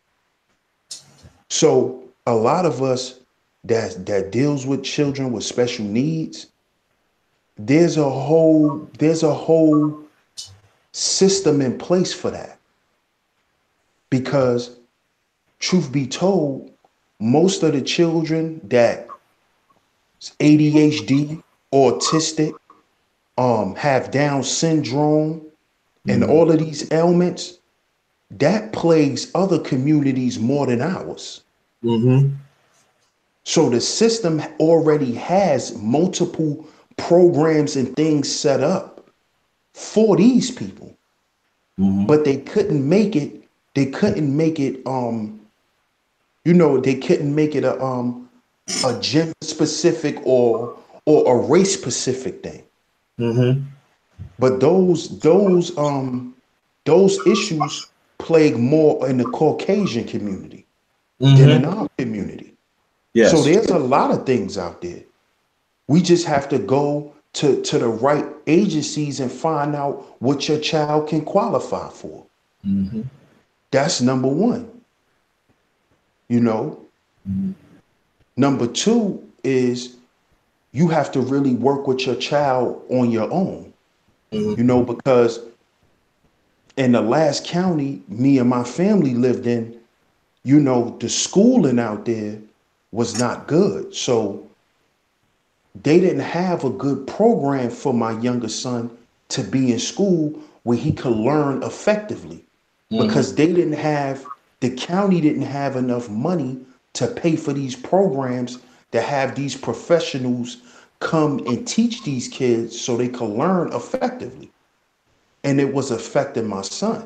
So a lot of us that deals with children with special needs, there's a whole system in place for that. Because truth be told, most of the children that ADHD, autistic, have Down syndrome, and Mm-hmm. all of these ailments, that plagues other communities more than ours. Mm-hmm. So the system already has multiple programs and things set up for these people, Mm-hmm. but they couldn't make it. They couldn't make it. They couldn't make it a gender specific or a race specific thing. Mm-hmm. But those issues plague more in the Caucasian community. than in Mm-hmm. our community. So Yes. there's a lot of things out there. We just have to go to the right agencies and find out what your child can qualify for. Mm-hmm. That's number one. You know, Mm-hmm. number two is you have to really work with your child on your own, because in the last county me and my family lived in, the schooling out there was not good. So they didn't have a good program for my younger son to be in school where he could learn effectively, Mm-hmm. because the county didn't have enough money to pay for these programs, to have these professionals come and teach these kids so they could learn effectively. And it was affecting my son.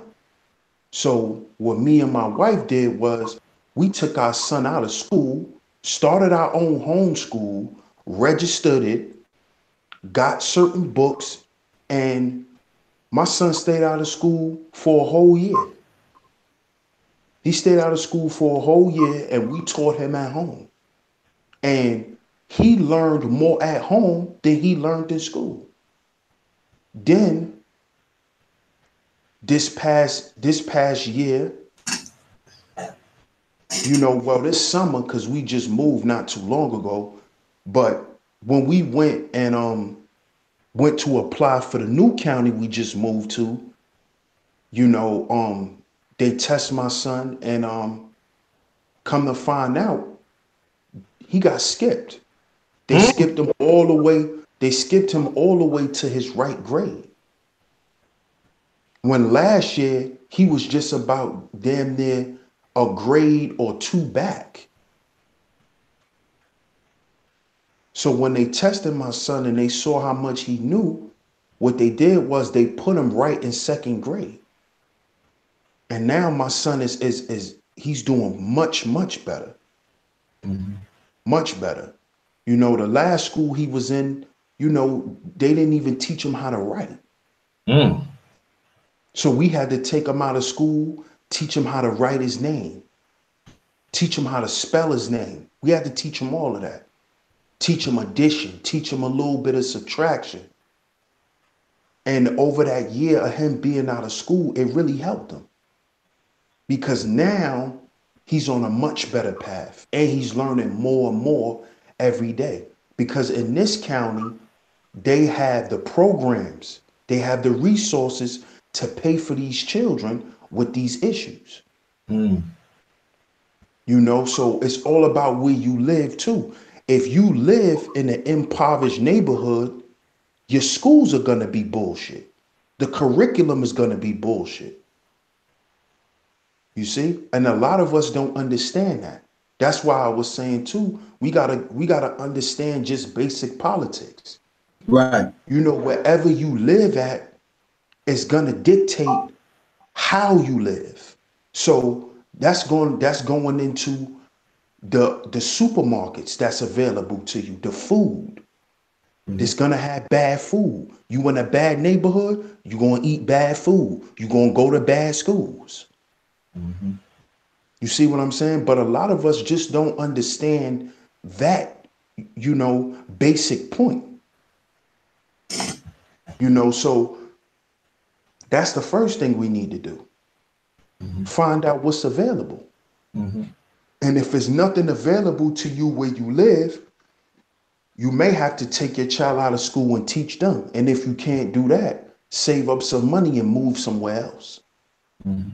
So what me and my wife did was we took our son out of school, started our own homeschool, registered it, got certain books, and my son stayed out of school for a whole year. He stayed out of school for a whole year, and we taught him at home. And he learned more at home than he learned in school. Then this past year, well, this summer, because we just moved not too long ago, but when we went to apply for the new county we just moved to, you know, they test my son, and come to find out he got skipped. They Mm-hmm. skipped him all the way. They skipped him all the way to his right grade. When last year he was just about damn near a grade or two back. So when they tested my son and they saw how much he knew, what they did was they put him right in second grade. And now my son is he's doing much, much better. Mm-hmm. Much better. The last school he was in, they didn't even teach him how to write. Mm. So we had to take him out of school, teach him how to write his name, teach him how to spell his name. We had to teach him all of that. Teach him addition, teach him a little bit of subtraction. And over that year of him being out of school, it really helped him, because now he's on a much better path and he's learning more and more every day. Because in this county, they have the programs, they have the resources to pay for these children with these issues. Mm. So it's all about where you live too. If you live in an impoverished neighborhood, your schools are going to be bullshit. The curriculum is going to be bullshit. You see? And a lot of us don't understand that. That's why I was saying too, we gotta understand just basic politics. Right. Wherever you live at is gonna dictate how you live. So that's going into the supermarkets that's available to you, the food. Mm-hmm. It's gonna have bad food. You in a bad neighborhood, you're gonna eat bad food. You're gonna go to bad schools. Mm-hmm. You see what I'm saying? But a lot of us just don't understand that, basic point. So that's the first thing we need to do. Mm-hmm. Find out what's available. Mm-hmm. And if there's nothing available to you where you live, you may have to take your child out of school and teach them. And if you can't do that, save up some money and move somewhere else. Mm-hmm.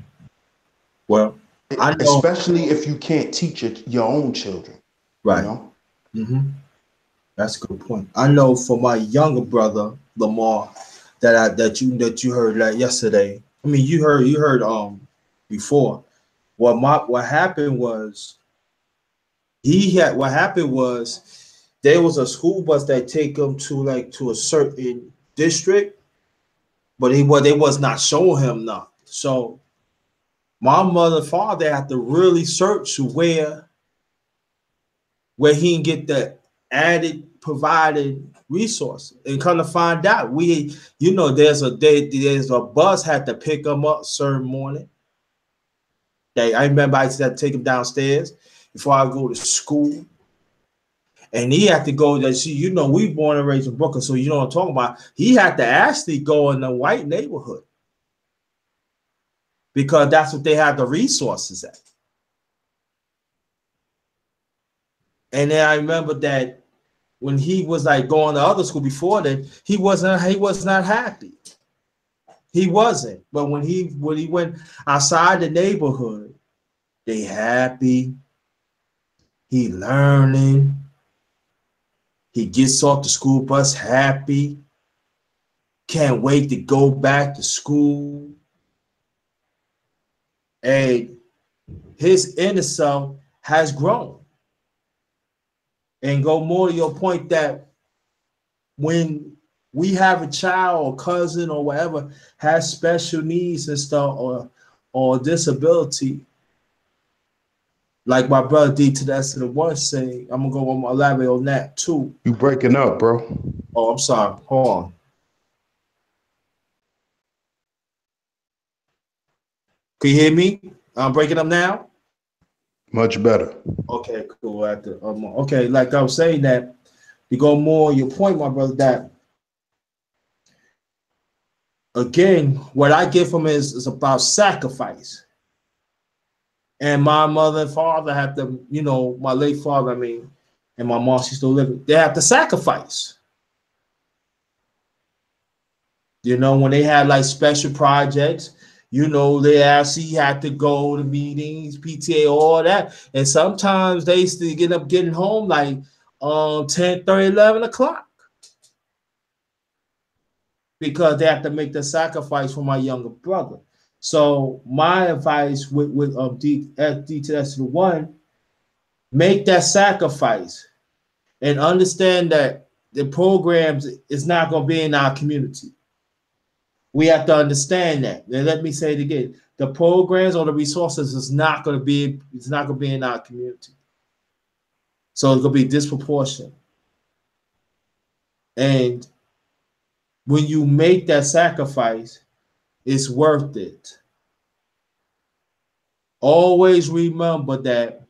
Well, I know. Especially if you can't teach your own children, you Right. know? Mm-hmm. That's a good point. I know for my younger brother Lamar that you heard that yesterday. I mean, you heard before. What happened was what happened was there was a school bus that take him to a certain district, but they was not showing him nothing. So my mother and father had to really search where he can get the added provided resources, and come to find out there's a bus had to pick him up certain morning, I remember I used to take him downstairs before I go to school. And he had to go there. See, we born and raised in Brooklyn, so you know what I'm talking about. He had to actually go in the white neighborhood because that's what they had the resources at. And then I remember that when he was like going to other school before that, he was not happy. He wasn't. But when he went outside the neighborhood, they happy. He learning. He gets off the school bus happy. Can't wait to go back to school. And his inner self has grown. And go more to your point that when we have a child or cousin or whatever has special needs and stuff or disability, like my brother D to that to the one saying, I'm gonna elaborate on that too. You breaking up, bro. Oh, I'm sorry. Hold on. Can you hear me? I'm breaking up now. Much better. Okay, cool. Okay, like I was saying that to go more on your point, my brother, that again, what I get from it is about sacrifice. And my mother and father have to, my late father, and my mom, she's still living, they have to sacrifice. When they had like special projects, they actually had to go to meetings, PTA, all that. And sometimes they used to get up getting home like 10, 30, 11 o'clock because they have to make the sacrifice for my younger brother. So my advice with D to the one, make that sacrifice and understand that the programs is not going to be in our community. We have to understand that. And let me say it again: the programs or the resources is not going to be in our community. So it's going to be disproportionate. And when you make that sacrifice, it's worth it. Always remember that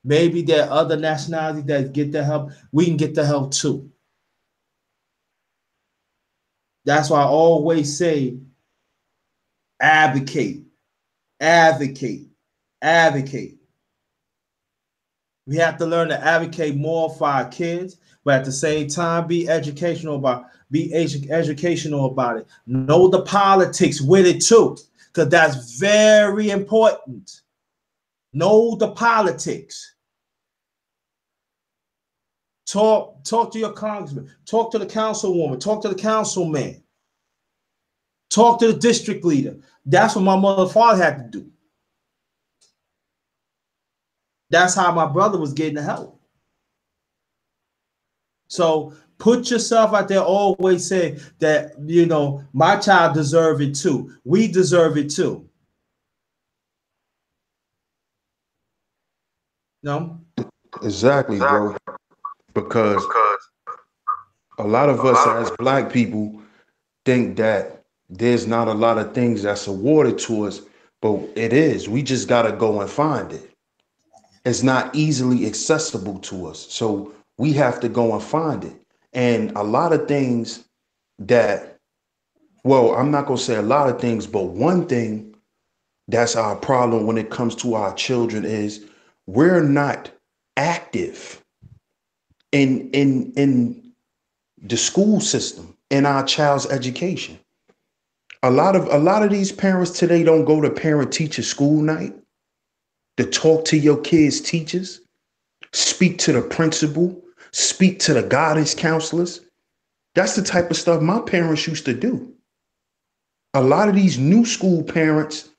maybe there are other nationalities that get the help. We can get the help too. That's why I always say advocate, advocate, advocate. We have to learn to advocate more for our kids, but at the same time, be educational about it. Know the politics with it too, because that's very important. Know the politics. Talk to your congressman. Talk to the councilwoman. Talk to the councilman. Talk to the district leader. That's what my mother and father had to do. That's how my brother was getting the help. So put yourself out there. Always say that, my child deserves it too. We deserve it too. No? Exactly, bro. Because a lot of us as black people think that there's not a lot of things that's awarded to us, but it is. We just got to go and find it. It's not easily accessible to us. So we have to go and find it. And a lot of things that, well, I'm not going to say a lot of things, but one thing that's our problem when it comes to our children is we're not active in the school system, in our child's education. A lot of these parents today don't go to parent teacher school night to talk to your kids' teachers, speak to the principal, speak to the guidance counselors. That's the type of stuff my parents used to do. A lot of these new school parents,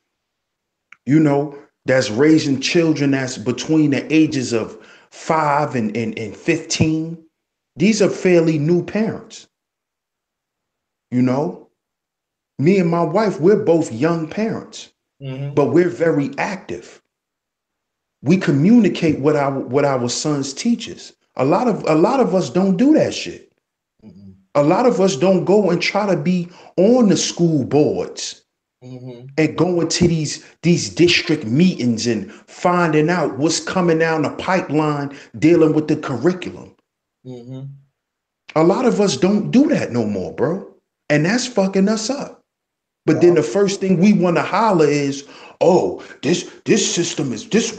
that's raising children that's between the ages of 5 and 15. These are fairly new parents. Me and my wife, we're both young parents, but we're very active. We communicate with our sons' teachers. A lot of us don't do that shit. A lot of us don't go and try to be on the school boards. and going to these district meetings and finding out what's coming down the pipeline dealing with the curriculum. A lot of us don't do that no more, bro. And that's fucking us up. But then the first thing we want to holler is, oh, this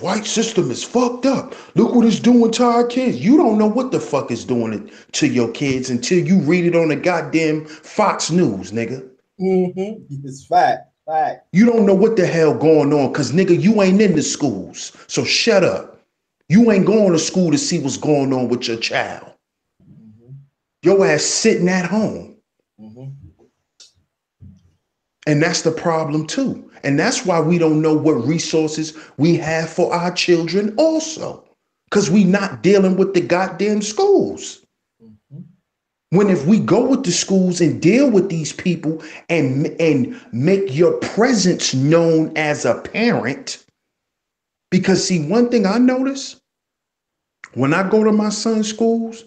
white system is fucked up. Look what it's doing to our kids. You don't know what the fuck it's doing to your kids until you read it on the goddamn Fox News, nigga. It's fact. You don't know what the hell going on, because nigga, you ain't in the schools. So shut up. You ain't going to school to see what's going on with your child. Your ass sitting at home. And that's the problem too. And that's why we don't know what resources we have for our children also. Because we not dealing with the goddamn schools. When if we go with the schools and deal with these people and make your presence known as a parent, because see, one thing I notice, when I go to my son's schools,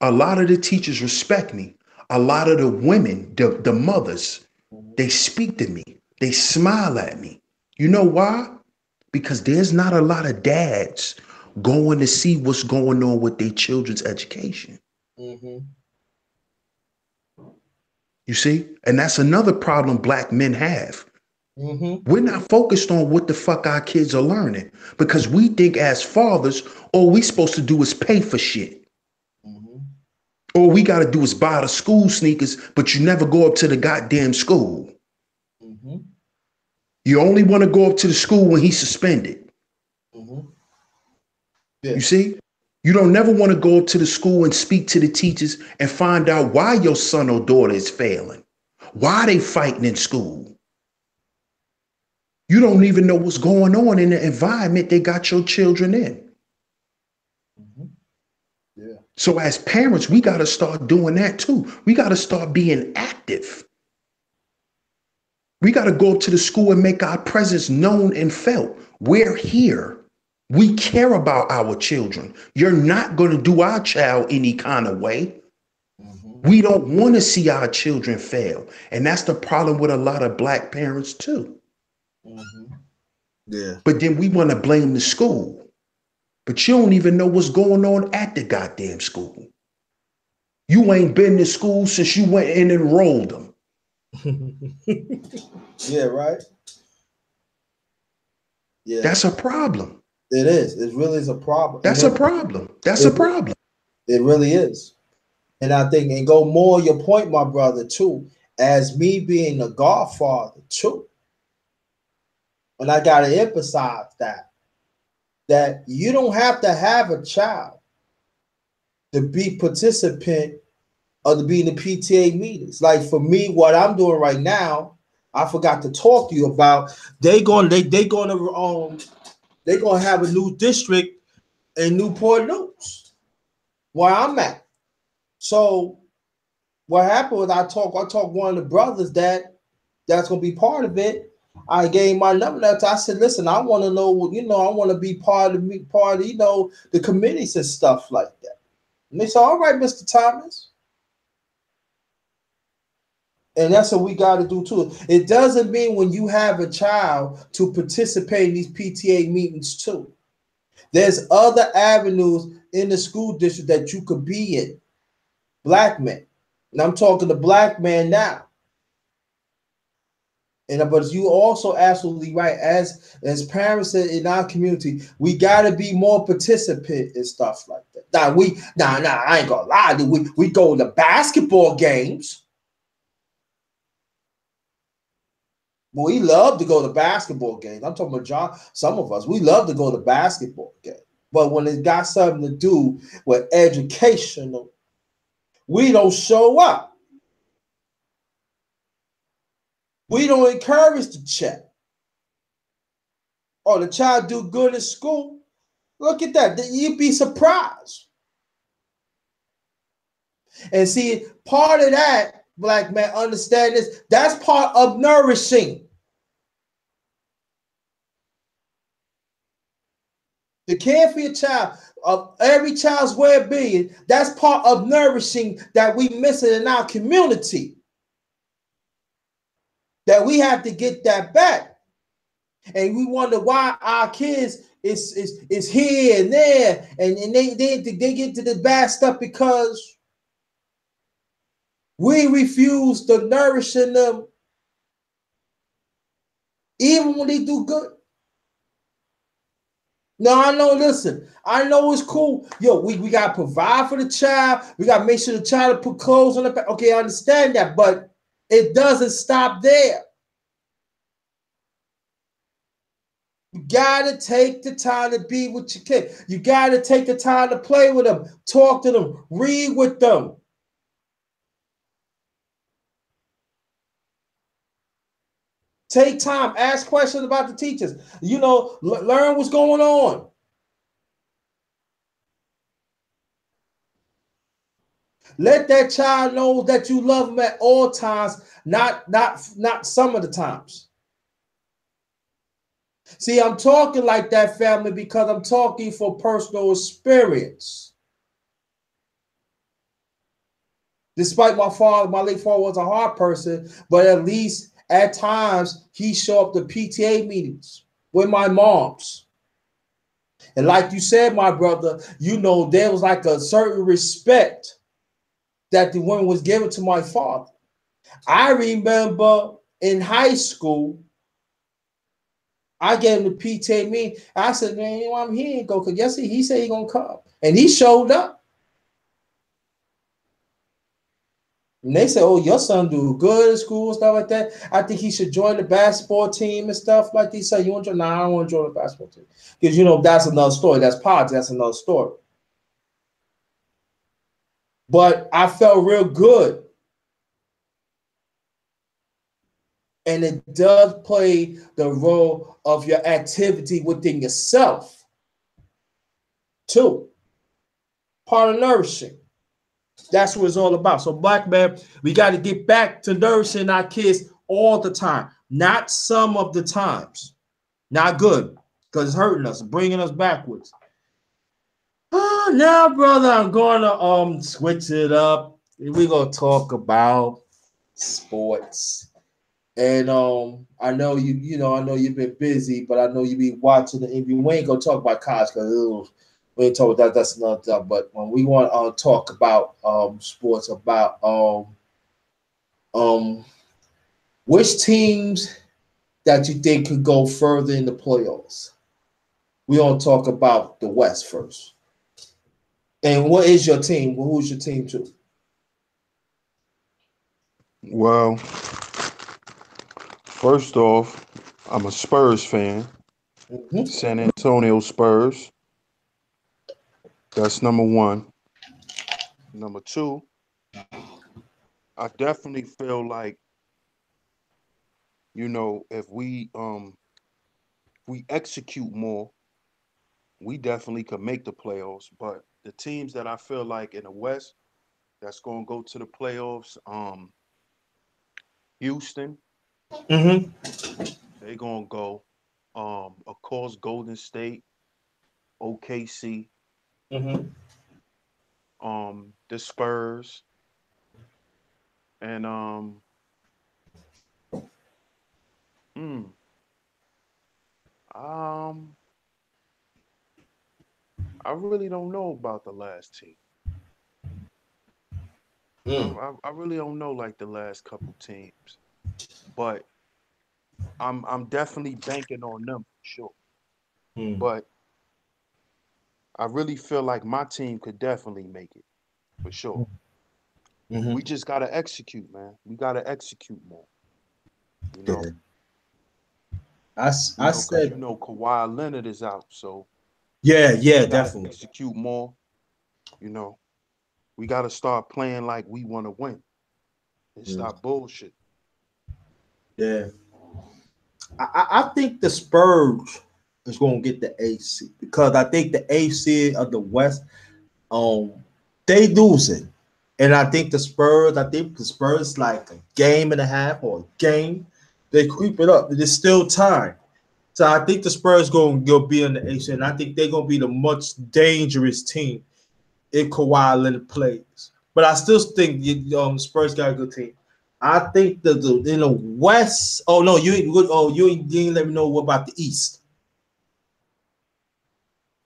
a lot of the teachers respect me. A lot of the women, the mothers, they speak to me. They smile at me. You know why? Because there's not a lot of dads going to see what's going on with their children's education. You see? And that's another problem Black men have. We're not focused on what the fuck our kids are learning, because we think as fathers, all we supposed to do is pay for shit. All we got to do is buy the school sneakers, but you never go up to the goddamn school. You only want to go up to the school when he's suspended. You see? You don't never want to go up to the school and speak to the teachers and find out why your son or daughter is failing. Why they fighting in school. You don't even know what's going on in the environment they got your children in. So as parents, we got to start doing that too. We got to start being active. We got to go up to the school and make our presence known and felt. We're here. We care about our children. You're not going to do our child any kind of way. We don't want to see our children fail. And that's the problem with a lot of Black parents too. But then we want to blame the school. But you don't even know what's going on at the goddamn school. You ain't been to school since you went and enrolled them. Yeah, right? Yeah. That's a problem. It is. It really is a problem. That's a problem. That's a problem. It really is. And I think, and go more your point, my brother, too, as me being a godfather, too. And I got to emphasize that you don't have to have a child to be participant or to be in the PTA meetings. Like for me, what I'm doing right now, I forgot to talk to you about. They're gonna have a new district in Newport News, where I'm at. So what happened was I talked one of the brothers that's gonna be part of it. I gave my number. I said, listen, I want to know, I want to be part of the committees and stuff like that. And they said, all right, Mr. Thomas. And that's what we got to do too. It doesn't mean when you have a child to participate in these PTA meetings too. There's other avenues in the school district that you could be in. Black men. And I'm talking to Black men now. But you also absolutely right. As parents in our community, we got to be more participant in stuff like that. I ain't gonna lie. We go to basketball games. But we love to go to basketball games. I'm talking about John. Some of us, we love to go to basketball games. But when it's got something to do with educational, we don't show up. We don't encourage the check. Or the child do good in school. Look at that. You'd be surprised. And see, part of that, Black man, understand this, that's part of nourishing. The care for your child, of every child's well-being, that's part of nourishing that we missing in our community. that we have to get that back. And we wonder why our kids is here and there, and they get to the bad stuff because we refuse to nourishing them even when they do good. No, I know, listen, I know it's cool. Yo, we got to provide for the child. We got to make sure the child put clothes on the back. Okay, I understand that, but it doesn't stop there. You got to take the time to be with your kid. You got to take the time to play with them, talk to them, read with them. Take time, ask questions about the teachers. You know, learn what's going on. Let that child know that you love them at all times, not some of the times. See, I'm talking like that, family, because I'm talking for personal experience. Despite my father, my late father was a hard person, but at least at times he showed up to PTA meetings with my moms. And like you said, my brother, you know, there was like a certain respect that the woman was given to my father. I remember in high school, I gave him the PTA meeting. I said, man, you know, I'm here. Go, because yes, he said he gonna come. And he showed up. And they said, oh, your son do good in school and stuff like that. I think he should join the basketball team and stuff like that. So you want to join? Nah, I don't want to join the basketball team. Because, you know, that's another story. That's politics. That's another story. But I felt real good. And it does play the role of your activity within yourself, too. Part of nourishing. That's what it's all about. So, black man, we got to get back to nourishing our kids all the time, not some of the times. Not good, because it's hurting us, bringing us backwards. Now, brother, I'm going to switch it up. We're going to talk about sports. And I know I know you've been busy, but I know you be watching the NBA. We ain't gonna talk about college because we ain't talk about that. That's another time. But when we want to talk about sports, about which teams that you think could go further in the playoffs, we gonna talk about the West first. And what is your team? Well, who's your team too? Well, first off, I'm a Spurs fan. Mm-hmm. San Antonio Spurs. That's number one. Number two, I definitely feel like, if we execute more, we definitely could make the playoffs. But the teams that I feel like in the West that's gonna go to the playoffs, Houston, Mm-hmm. they gonna go. Of course, Golden State, OKC, Mm-hmm. the Spurs, and mm, um, I really don't know about the last team. Mm. I really don't know like the last couple teams, but I'm definitely banking on them for sure. Mm. But I really feel like my team could definitely make it for sure. We Mm-hmm. just gotta execute, man. We gotta execute more. You Yeah. know, I because said, Kawhi Leonard is out, so yeah, we yeah, gotta definitely. execute more. You know, we gotta start playing like we want to win and Mm. stop bullshit. Yeah. I think the Spurs is going to get the AC because I think the AC of the West, um, they losing, and I think the Spurs like a game and a half or a game, they creep it up. There's still time, so I think the Spurs going to be in the AC, and I think they're going to be the much dangerous team if Kawhi Leonard plays. But I still think Spurs got a good team. I think the in the West. Oh no, you ain't good. Oh, you ain't let me know what about the East.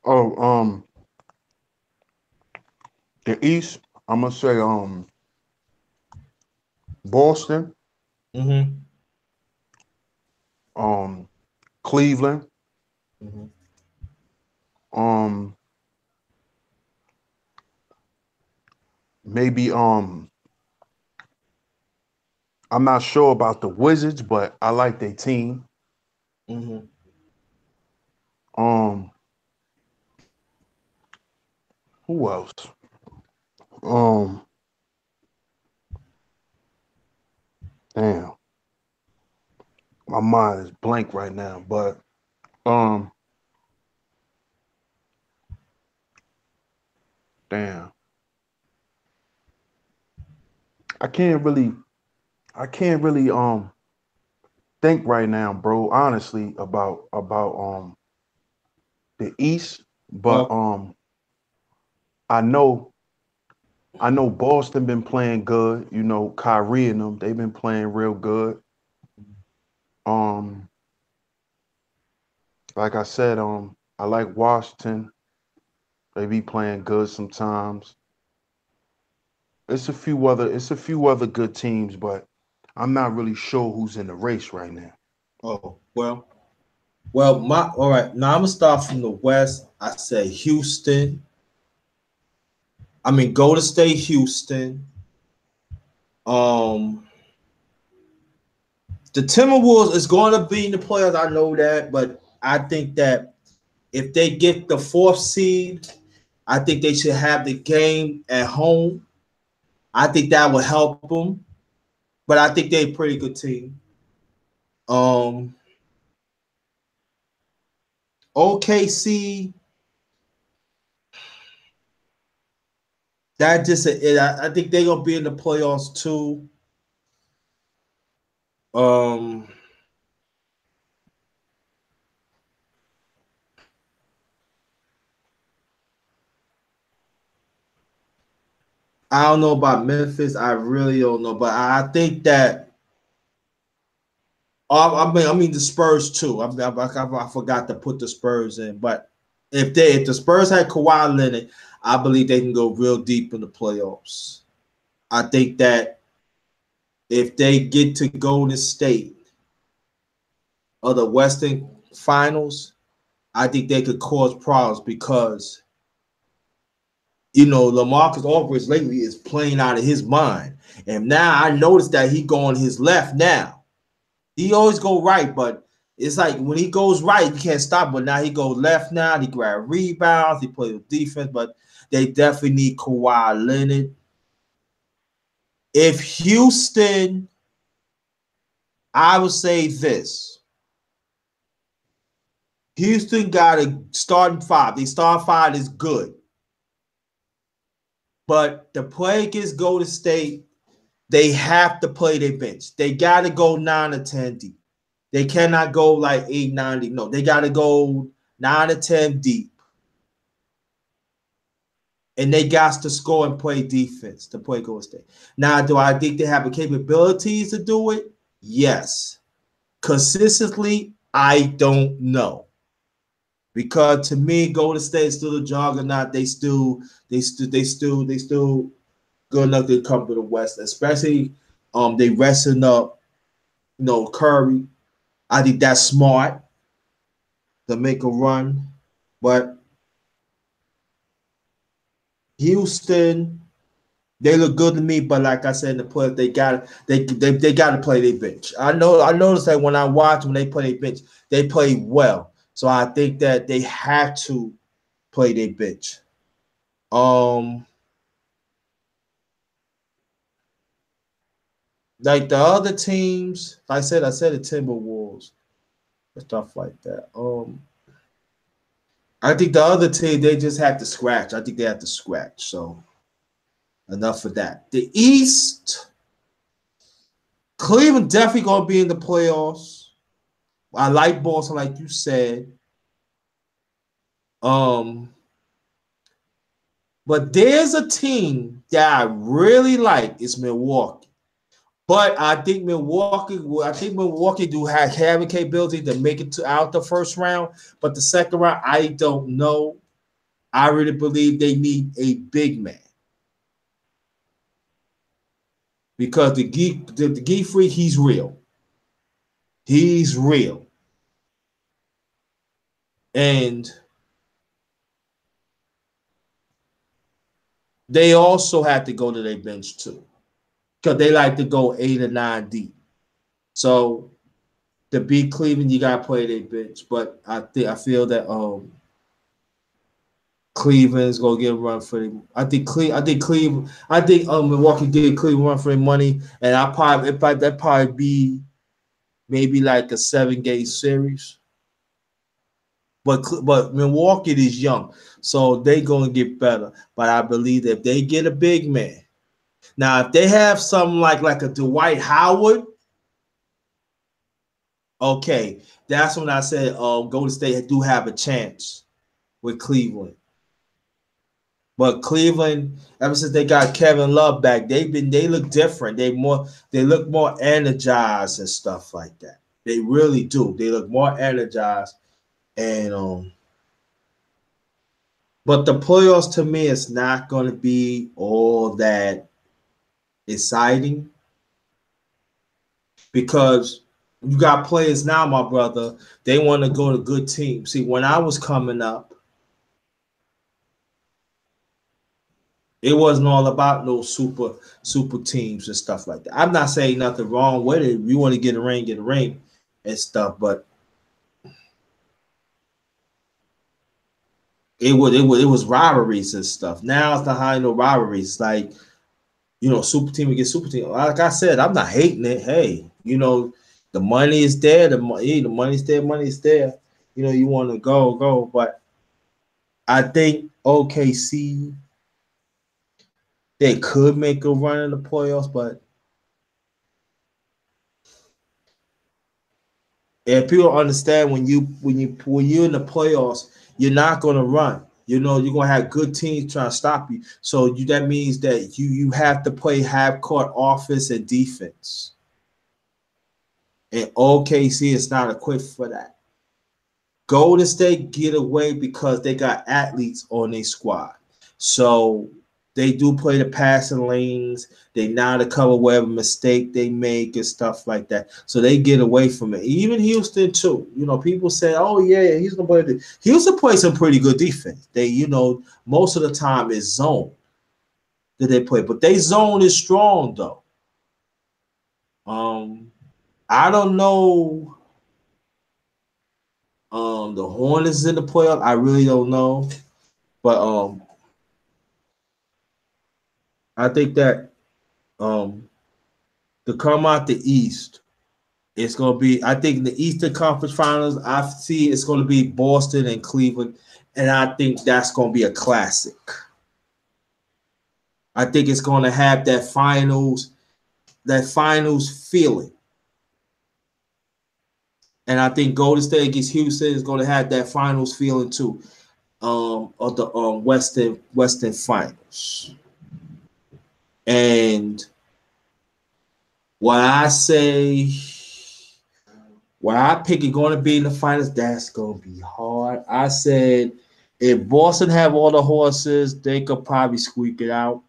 Oh, the East. I'm gonna say Boston, Mm-hmm. um Cleveland, Mm-hmm. um maybe I'm not sure about the Wizards, but I like their team. Mm-hmm. Um, who else? Um, damn, my mind is blank right now. But um, damn, I can't really, I can't really think right now, bro. Honestly, about the East, but Oh, I know. I know Boston been playing good. You know, Kyrie and them, they've been playing real good. Um, like I said, I like Washington. They be playing good sometimes. It's a few other good teams, but I'm not really sure who's in the race right now. oh, well, my all right. Now I'm gonna start from the West. I say Houston. I mean, Golden State, Houston. Um, the Timberwolves is going to be in the playoffs. I know that, but I think that if they get the fourth seed, I think they should have the game at home. I think that will help them, but I think they're a pretty good team. Um, OKC, that just I think they're gonna be in the playoffs too. Um, I don't know about Memphis. I really don't know, but I think that I mean the Spurs too. I forgot to put the Spurs in, but if the Spurs had Kawhi Leonard, I believe they can go real deep in the playoffs. I think that if they get to Golden State or the Western Finals, I think they could cause problems because LaMarcus Aldridge lately is playing out of his mind, and now I noticed that he going his left now. He always go right, but it's like when he goes right, you can't stop. But now he goes left now. He grab rebounds. He plays with defense, but they definitely need Kawhi Leonard. If Houston, I would say this. Houston got a starting five. The starting five is good. But the play against Golden State, they have to play their bench. They got to go 9 or 10 deep. They cannot go like 8, 9 deep. No, they got to go 9 or 10 deep. And they got to score and play defense to play Golden State. Now, do I think they have the capabilities to do it? Yes. Consistently, I don't know. Because to me, Golden State is still a juggernaut. They still good enough to come to the West, especially they resting up, Curry. I think that's smart to make a run. But Houston, they look good to me, but like I said in the play, they got to play their bench. I noticed that when they play their bench, they play well. So I think that they have to play their bench. Um, like the other teams, I said the Timberwolves and stuff like that. I think the other team they just have to scratch. I think they have to scratch. So enough of that. The East, Cleveland definitely gonna be in the playoffs. I like Boston, like you said. Um, but there's a team that I really like. It's Milwaukee. But I think Milwaukee do have the capability to make it to out the first round. But the second round, I don't know. I really believe they need a big man because the geek freak, he's real. He's real, and they also have to go to their bench too because they like to go 8 or 9 deep. So to beat Cleveland, you gotta play their bench. But I feel that Cleveland's gonna get a run for them. I think Milwaukee get Cleveland run for their money, and that probably be maybe like a 7 game series. But Milwaukee is young, so they gonna get better. But I believe that if they get a big man, now if they have something like a Dwight Howard, okay, that's when I said Golden State do have a chance with Cleveland. But Cleveland, ever since they got Kevin Love back, they look different. They look more energized and stuff like that. They really do. They look more energized. And but the playoffs to me is not gonna be all that exciting because you got players now, my brother, they want to go to good teams. See, when I was coming up, it wasn't all about no super teams and stuff like that. I'm not saying nothing wrong with it. If you want to get a ring and stuff, but it was rivalries and stuff. Now it's not high no rivalries. It's like super team against super team. Like I said, I'm not hating it. Hey, the money is there. The money's there. Money's there. You want to go. But I think OKC they could make a run in the playoffs, but and people understand when you're in the playoffs, you're not gonna run. You're gonna have good teams trying to stop you. So that means that you have to play half court offense and defense. And OKC is not equipped for that. Golden State get away because they got athletes on their squad. So they do play the passing lanes. They know to cover whatever mistake they make and stuff like that. So they get away from it. Even Houston too. People say, "Oh yeah, he's gonna play." Houston plays some pretty good defense. Most of the time is zone that they play, but they zone is strong though. I don't know. The Hornets in the playoff. I really don't know, but I think that um, to come out the East, it's going to be, I think in the Eastern Conference Finals, I see it's going to be Boston and Cleveland, and I think that's going to be a classic. I think it's going to have that finals feeling. And I think Golden State against Houston is going to have that finals feeling too, of the Western Finals. And what I say, what I pick is going to be in the finals, that's going to be hard. I said if Boston have all the horses, they could probably squeak it out.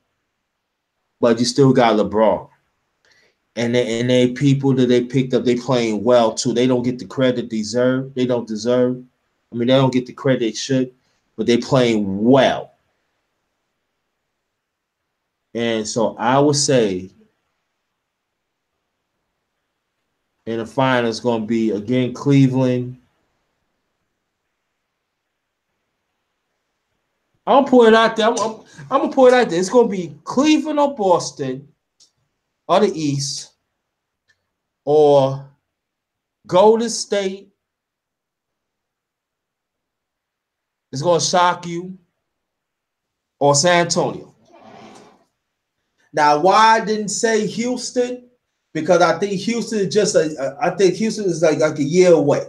But you still got LeBron. And they people that they picked up, they playing well too. They don't get the credit deserve. They don't deserve. I mean, they don't get the credit they should, but they playing well. And so I would say in the finals going to be again Cleveland. I'm gonna put it out there. I'm gonna put it out there. It's gonna be Cleveland or Boston or the East or Golden State. It's gonna shock you or San Antonio. Now, why I didn't say Houston? Because I think Houston is I think Houston is like a year away.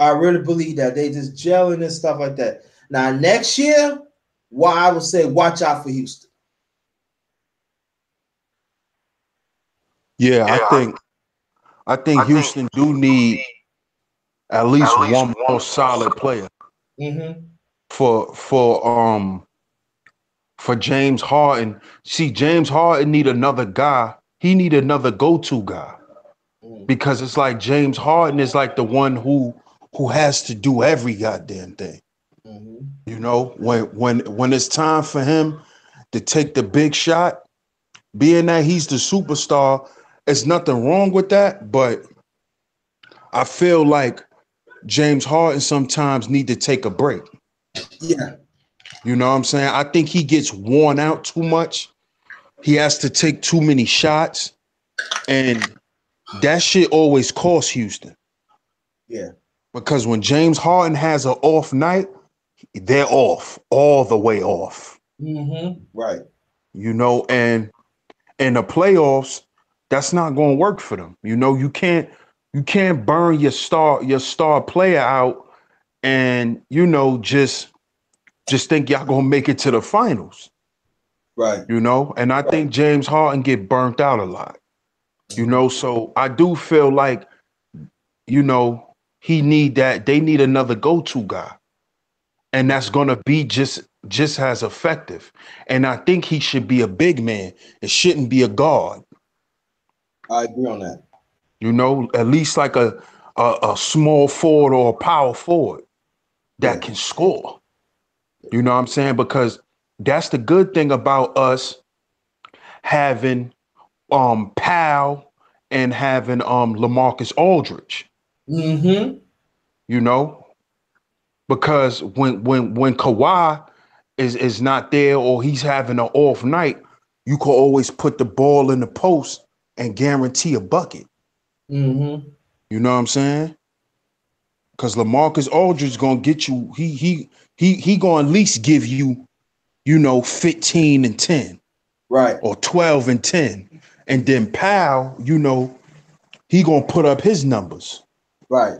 I really believe that they just gelling and stuff like that. Now next year, why I would say watch out for Houston. Yeah, Yeah, I think I think Houston do do need need at least at least one more one more solid player Mm-hmm. for for James Harden. See, James Harden need another guy. He need another go-to guy because it's like James Harden is like the one who has to do every goddamn thing. Mm-hmm. You know, when it's time for him to take the big shot, being that he's the superstar, there's nothing wrong with that. But I feel like James Harden sometimes need to take a break. Yeah. You know what I'm saying? I think he gets worn out too much. He has to take too many shots, and that shit always costs Houston. Yeah. Because when James Harden has an off night, they're off, all the way off. Mm-hmm. Right. You know, and in the playoffs, that's not going to work for them. You know, you can't burn your star player out and just think y'all going to make it to the finals. Right. You know, and I think James Harden get burnt out a lot. You Mm-hmm. know, so I do feel like he need that. They need another go-to guy, and that's Mm-hmm. gonna be just as effective. And I think he should be a big man. It shouldn't be a guard. I agree on that. You know, at least like a small forward or a power forward that Yeah. can score. You know what I'm saying? Because that's the good thing about us having Powell and having LaMarcus Aldridge. Mm-hmm. You know, because when Kawhi is not there or he's having an off night, you can always put the ball in the post and guarantee a bucket. Mm-hmm. You know what I'm saying? Because LaMarcus Aldridge gonna get you. He gonna at least give you 15 and 10 Right. or 12 and 10, and then Powell, he gonna put up his numbers. Right.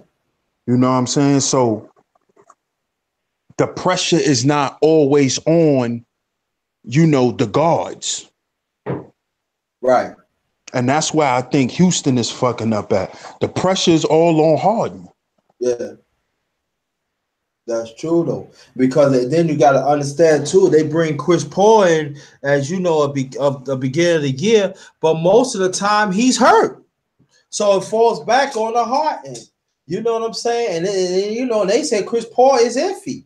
You know what I'm saying? So the pressure is not always on the guards. Right. And that's why I think Houston is fucking up at. The pressure is all on Harden. Yeah. That's true though, because then you got to understand too. They bring Chris Paul in, as you know, of the beginning of the year, but most of the time he's hurt, so it falls back on the Harden. You know what I'm saying? And they say Chris Paul is iffy,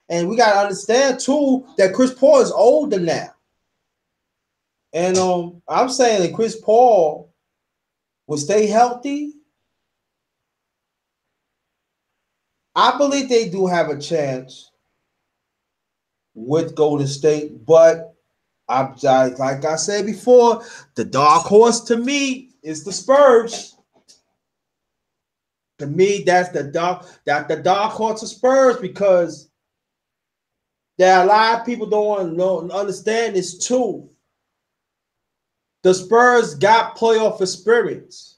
and we got to understand too that Chris Paul is older now, and I'm saying that Chris Paul will stay healthy. I believe they do have a chance with Golden State, but like I said before, the dark horse to me is the Spurs. To me, that's the dark horse of Spurs, because there are a lot of people don't understand this too. The Spurs got playoff experience.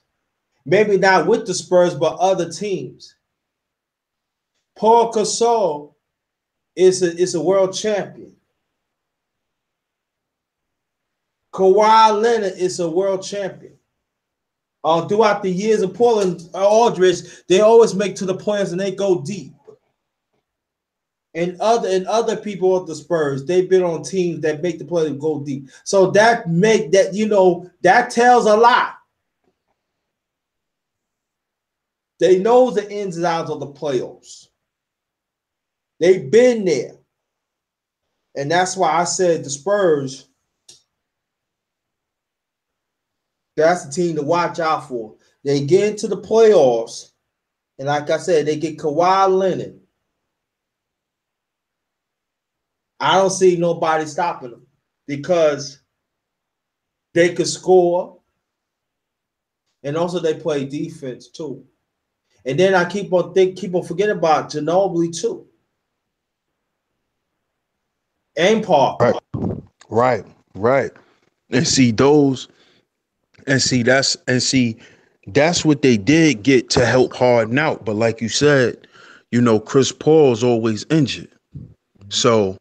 Maybe not with the Spurs, but other teams. Paul Gasol is a world champion. Kawhi Leonard is a world champion. Throughout the years of Portland, Aldridge, they always make to the playoffs and they go deep. And other people at the Spurs, they've been on teams that make the playoffs go deep. So that tells a lot. They know the ins and outs of the playoffs. They've been there. And that's why I said the Spurs, that's the team to watch out for. They get into the playoffs, and like I said, they get Kawhi Leonard. I don't see nobody stopping them because they could score, and also they play defense too. And then I keep on forgetting about Ginobili too, and Parker. Right. Right. Right. And see those and see that's what they did get to help Harden out. But like you said, Chris Paul's always injured. So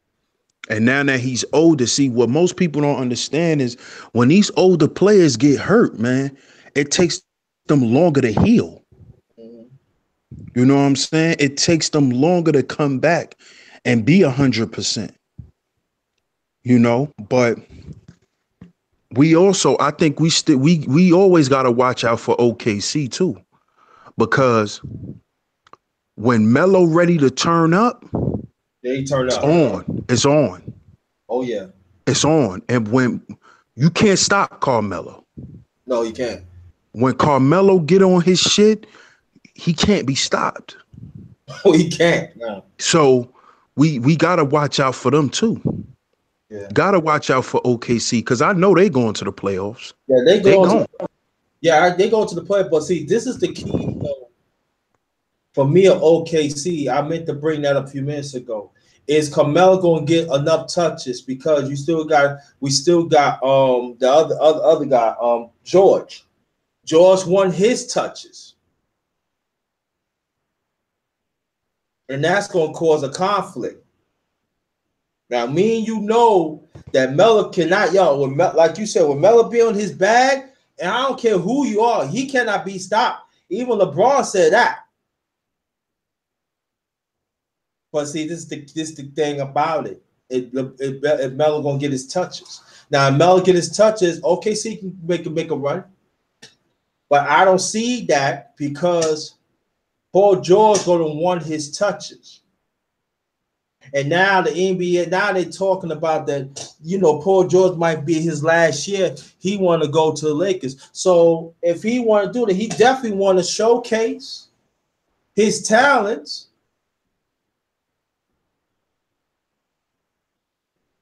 And now that he's older, see what most people don't understand is when these older players get hurt, man, it takes them longer to heal. Mhm. You know what I'm saying? It takes them longer to come back and be 100%. You know, but we also, I think we always got to watch out for OKC too, because when Melo ready to turn up, They turn it's up. on. It's on. Oh yeah. It's on. And when you can't stop Carmelo. No, you can't. When Carmelo get on his shit, he can't be stopped. Oh, he can't. No. So we gotta watch out for them too. Yeah. Gotta watch out for OKC because I know they going to the playoffs. Yeah, they They go to going. they go to the play, but see, this is the key though, for me at OKC. I meant to bring that up a few minutes ago. Is Carmelo going to get enough touches? Because we still got the other guy, George. George won his touches, and that's going to cause a conflict. Now, me and you know that Melo cannot, like you said, when Melo be on his bag, and I don't care who you are, he cannot be stopped. Even LeBron said that. But see, this the thing about it. If Melo gonna get his touches. Now, if Melo get his touches, OKC can make a run. But I don't see that because Paul George gonna want his touches. And now the NBA, now they're talking about that, Paul George might be his last year. He want to go to the Lakers. So if he want to do that, he definitely want to showcase his talents.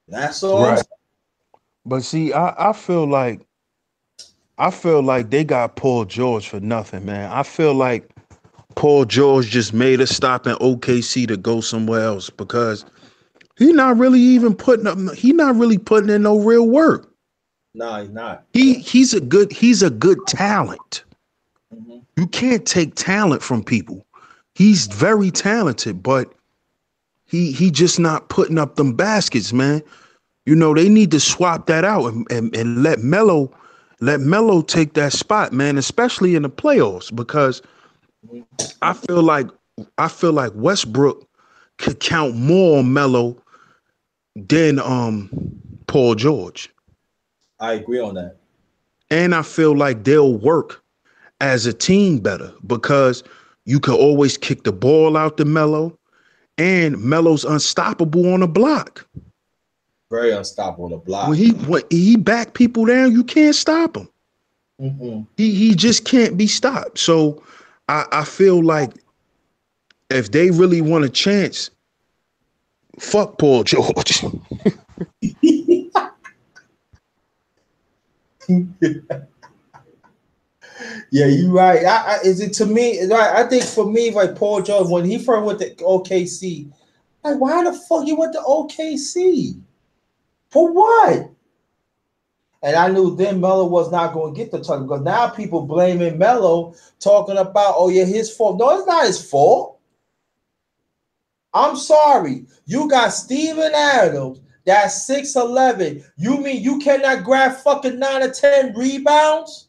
That's all I'm Right. saying. But see, I feel like they got Paul George for nothing, man. I feel like Paul George just made a stop in OKC to go somewhere else because he not really putting in no real work. No, he's not. He's a good talent. Mhm. You can't take talent from people. He's very talented, but he just not putting up them baskets, man. You know, they need to swap that out and let Melo take that spot, man, especially in the playoffs, because Mhm. I feel like I feel like Westbrook could count more on Melo than Paul George. I agree on that. And I feel like they'll work as a team better because you could always kick the ball out to Melo, and Melo's unstoppable on the block. Very unstoppable on the When block. he back people down, you can't stop him. Mm-mm. He just can't be stopped. So I feel like if they really want a chance, fuck Paul George. Yeah, you right. Is it to me? Right, I think for me, like Paul George, when he first went to OKC, like why the fuck he went to OKC? For what? And I knew then Melo was not going to get the touch because now people blaming Melo, talking about, oh yeah, his fault. No, it's not his fault. I'm sorry. You got Steven Adams, that's 6'11". You mean you cannot grab fucking 9 or 10 rebounds?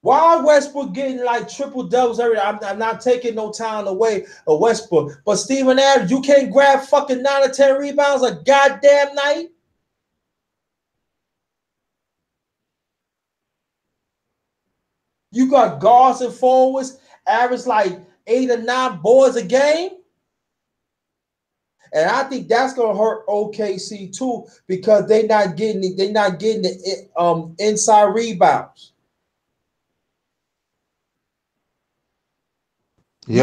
Why Westbrook getting like triple doubles every day? I'm not taking no time away of Westbrook. But Steven Adams, you can't grab fucking 9 or 10 rebounds a goddamn night? You got guards and forwards, average like 8 or 9 boards a game. And I think that's gonna hurt OKC too because they not getting the inside rebounds. You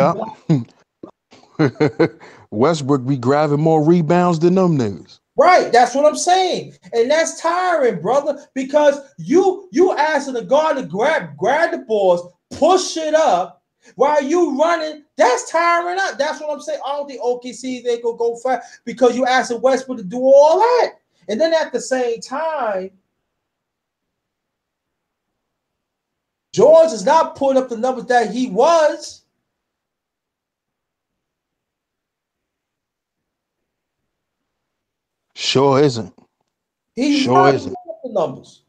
Yeah. Westbrook be grabbing more rebounds than them niggas. right, that's what I'm saying. And that's tiring, brother, because you asking the guard to grab the balls, push it up while you running. That's tiring up. That's what I'm saying. I don't think OKC they go fast because you asking Westbrook to do all that. And then at the same time, George is not putting up the numbers that he was. Sure isn't. He's Sure not isn't. the numbers.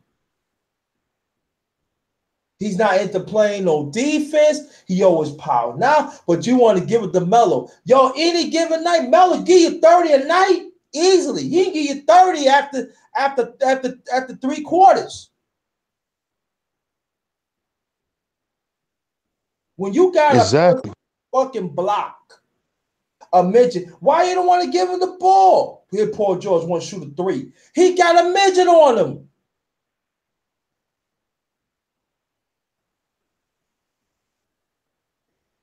He's not into playing no defense. He always power now, but you want to give it to Melo. Yo, any given night, Melo give you 30 a night easily. He can give you 30 after 3 quarters. When you got a Exactly. fucking block, a midget, why you don't want to give him the ball? Here, Paul George want to shoot a 3. He got a midget on him.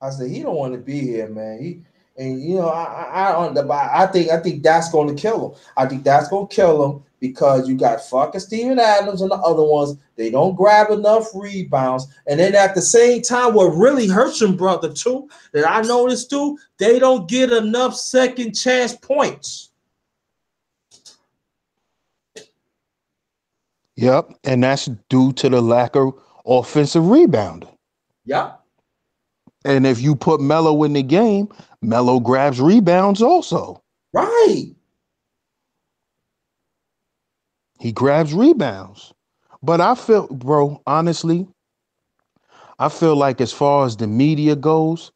I said he don't want to be here, man. I think that's going to kill him. I think that's going to kill him because you got fucking Steven Adams and the other ones. They don't grab enough rebounds, and then at the same time, what really hurts him, brother, too, that I noticed too, they don't get enough second chance points. Yep. And that's due to the lack of offensive rebounding. Yep. And if you put Melo in the game, Melo grabs rebounds also. Right. He grabs rebounds. But I feel, bro, honestly, I feel like as far as the media goes,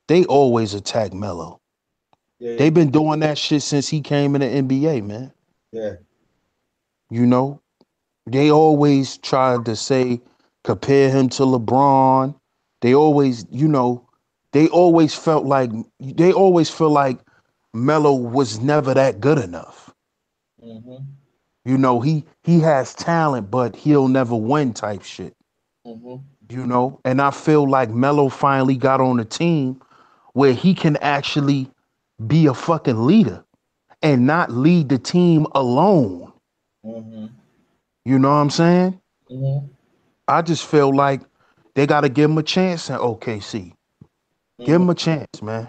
they always attack Melo. Yeah. They've been doing that shit since he came in the NBA, man. Yeah. You know, they always tried to say, compare him to LeBron. They always, they always felt like, they always feel like Melo was never that good enough. Mm-hmm. He has talent, but he'll never win type shit. Mm-hmm. And I feel like Melo finally got on a team where he can actually be a fucking leader and not lead the team alone. Mm-hmm. You know what I'm saying? Mm-hmm. I just feel like they got to give him a chance at OKC. Give Mm-hmm. him a chance, man.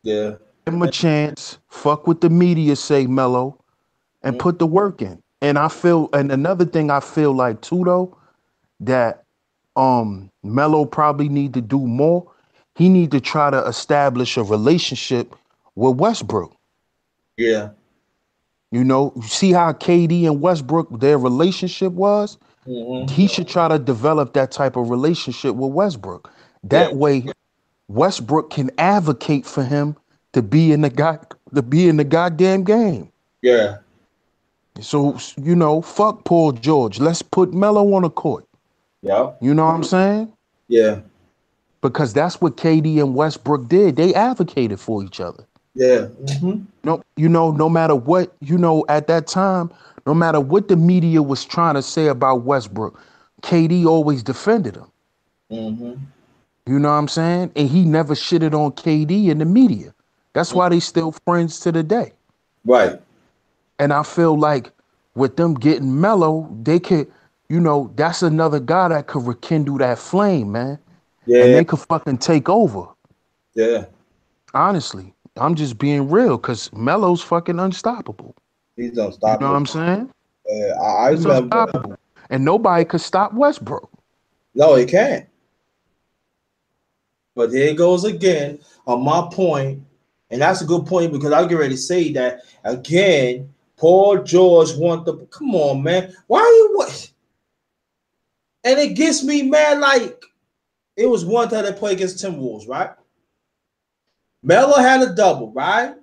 Yeah. Give him a chance. Fuck what the media say, Melo, and Mm-hmm. put the work in. And another thing I feel like too, though, that Melo probably need to do more. He need to try to establish a relationship with Westbrook. Yeah. You see how KD and Westbrook their relationship was? Mm-hmm. He should try to develop that type of relationship with Westbrook. Yeah. That way Westbrook can advocate for him to be in the goddamn game. Yeah. So, fuck Paul George. Let's put Melo on the court. Yep. You know what I'm saying? Yeah. Because that's what KD and Westbrook did. They advocated for each other. Yeah. Mm-hmm. No, no matter what, at that time, no matter what the media was trying to say about Westbrook, KD always defended him. Mm-hmm. You know what I'm saying? And he never shitted on KD in the media. That's why they still friends to the day. Right. And I feel like with them getting Mellow, they could, that's another guy that could rekindle that flame, man. And Yeah. they could fucking take over. Yeah. Honestly, I'm just being real because Melo's fucking unstoppable. He's You know what unstoppable. I'm saying? I He's remember. unstoppable. And nobody could stop Westbrook. No, he can't. But here it goes again on my point, and that's a good point because I get ready to say that again. Paul George want the come on, man. Why you what? And it gets me mad. Like it was one time they played against Timberwolves, right? Melo had a double, right?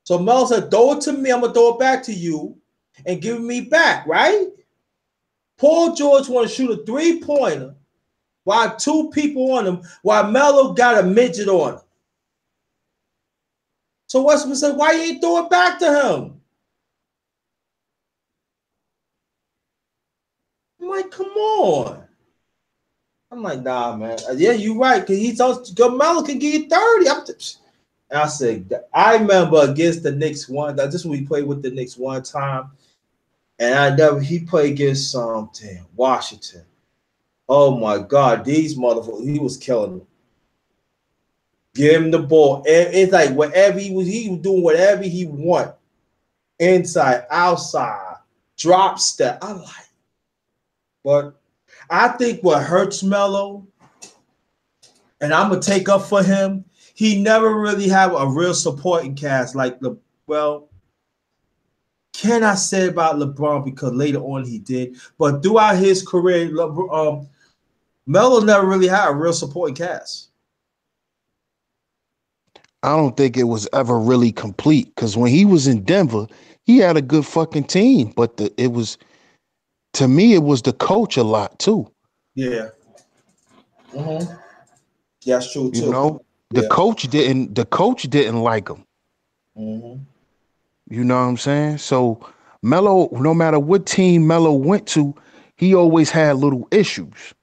So Melo said, "Throw it to me. I'm gonna throw it back to you, and give me back." Right? Paul George want to shoot a 3-pointer while 2 people on him, while Melo got a midget on him. So Westbrook said, "Why you ain't throw it back to him?" I'm like, "Come on." I'm like, "Nah, man. Yeah, you right. Cause he's also Melo can give you 30." And I said, I remember against the Knicks this when we played with the Knicks one time, and he played against Washington. Oh my God, these motherfuckers, he was killing them. Give him the ball. It's like whatever he was doing whatever he want. Inside, outside, drop step. I like, but I think what hurts Melo, and I'm gonna take up for him, he never really have a real supporting cast like the well. can I say about LeBron because later on he did, but throughout his career, Melo never really had a real supporting cast. I don't think it was ever really complete because when he was in Denver, he had a good fucking team, but it was to me it was the coach a lot too. Yeah. Mm-hmm. That's true You too. know, Yeah. the coach didn't like him. Mm-hmm. You know what I'm saying? So Melo, no matter what team Melo went to, he always had little issues.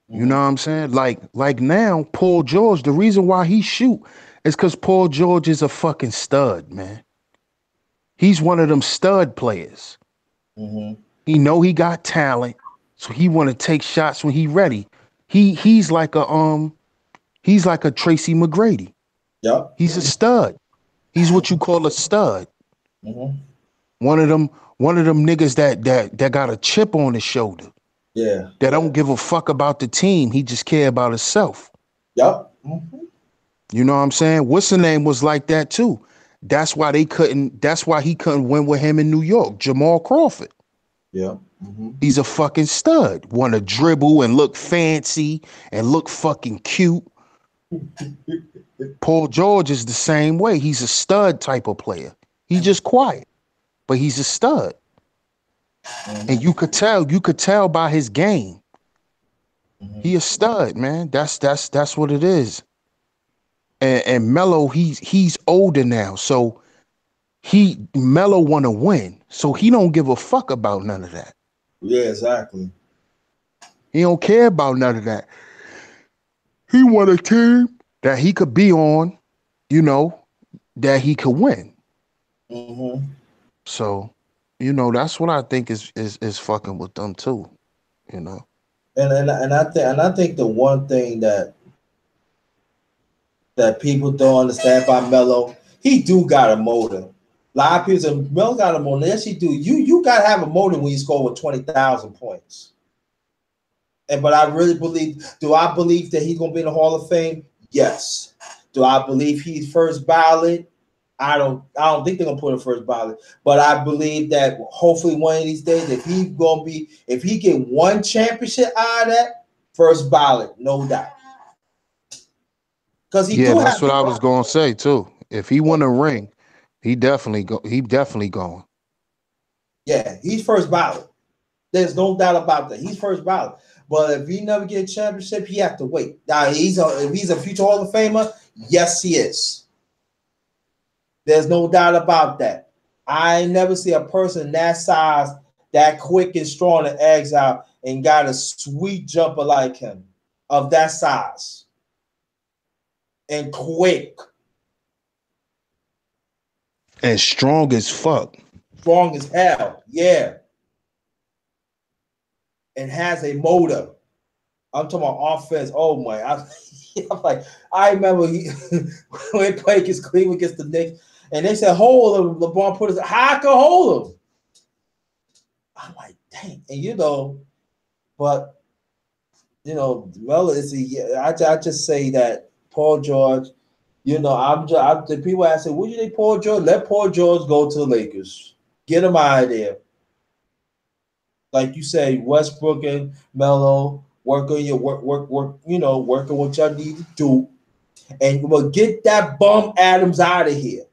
You know Mm-hmm. what I'm saying? Like now, Paul George, the reason why he shoot is because Paul George is a fucking stud, man. He's one of them stud players. Mm-hmm. He know he got talent, so he want to take shots when he ready. He's like a Tracy McGrady. Yep. He's a stud. He's what you call a stud. Mm-hmm. One of them, one of them niggas that got a chip on his shoulder. Yeah. That don't give a fuck about the team. He just care about himself. Yep. Mm-hmm. You know what I'm saying? What's the name was like that too. That's why he couldn't win with him in New York. Jamal Crawford. Yeah. Mm-hmm. He's a fucking stud. Want to dribble and look fancy and look fucking cute. Paul George is the same way. He's a stud type of player. He just quiet, but he's a stud. And Mm-hmm. you could tell by his game. Mm-hmm. He a stud, man. That's what it is. And Melo, he's older now, so Melo want to win, so he don't give a fuck about none of that. Yeah, exactly. He don't care about none of that. He want a team that he could be on, you know, that he could win. Mm-hmm. So, that's what I think is fucking with them too. You know. And I think the one thing that people don't understand about Melo, he do got a motor. A lot of people say Melo got a motor. Yes, he do. You gotta have a motor when you score with 20,000 points. And but I really believe. Do I believe that he's gonna be in the Hall of Fame? Yes. Do I believe he's first ballot? I don't think they're gonna put him first ballot, but I believe that hopefully one of these days, if he get one championship out of that, first ballot, no doubt. Because he Yeah, do that's have what the I was rock. gonna say too. If he won a ring, he definitely go. He definitely going. Yeah, he's first ballot. There's no doubt about that. He's first ballot. But if he never get a championship, he have to wait. Now if he's a future Hall of Famer, yes, he is. There's no doubt about that. I never see a person that size, that quick and strong and exile, and got a sweet jumper like him of that size and quick, And strong as fuck. strong as hell. Yeah, and has a motor. I'm talking about offense. Oh my! I'm like, I remember when he played against Cleveland against the Knicks, and they said hold him. LeBron put his how I can hold him. I'm like, dang, and but Melo is I just say that Paul George. The people ask, would you think Paul George? Let Paul George go to the Lakers. Get him out of there. Like you say, Westbrook and Melo, work on your work, working what y'all need to do. And we'll get that bum Adams out of here.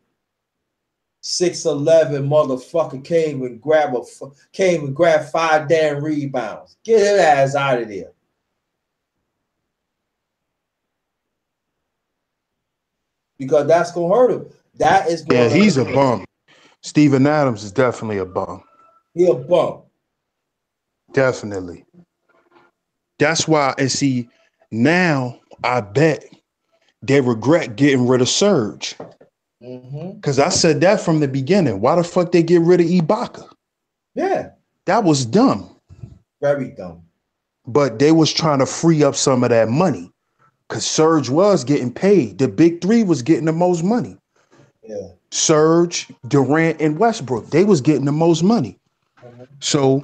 6'11" motherfucker came and grabbed 5 damn rebounds. Get his ass out of there. Because that's gonna hurt him. That is Yeah, going to he's hurt a him. bum. Steven Adams is definitely a bum. He a bum. Definitely. That's why, and see, now I bet they regret getting rid of Surge. Mm-hmm. Cause I said that from the beginning. Why the fuck they get rid of Ibaka? Yeah, That was dumb. very dumb. But they was trying to free up some of that money. Cause Surge was getting paid. The big three was getting the most money. Yeah. Surge, Durant, and Westbrook. They was getting the most money. Mm-hmm. So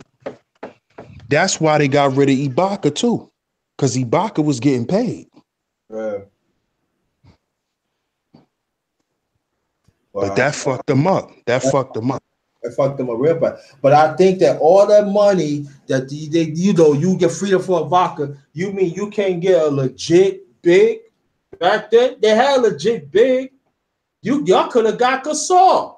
that's why they got rid of Ibaka too. Cause Ibaka was getting paid. Yeah. But Wow. that fucked them up. That fucked them up. It fucked them a real bad. But I think that all that money that you get freedom for a vodka, you mean you can't get a legit big back then? They had a legit big. Y'all could have got Gasol.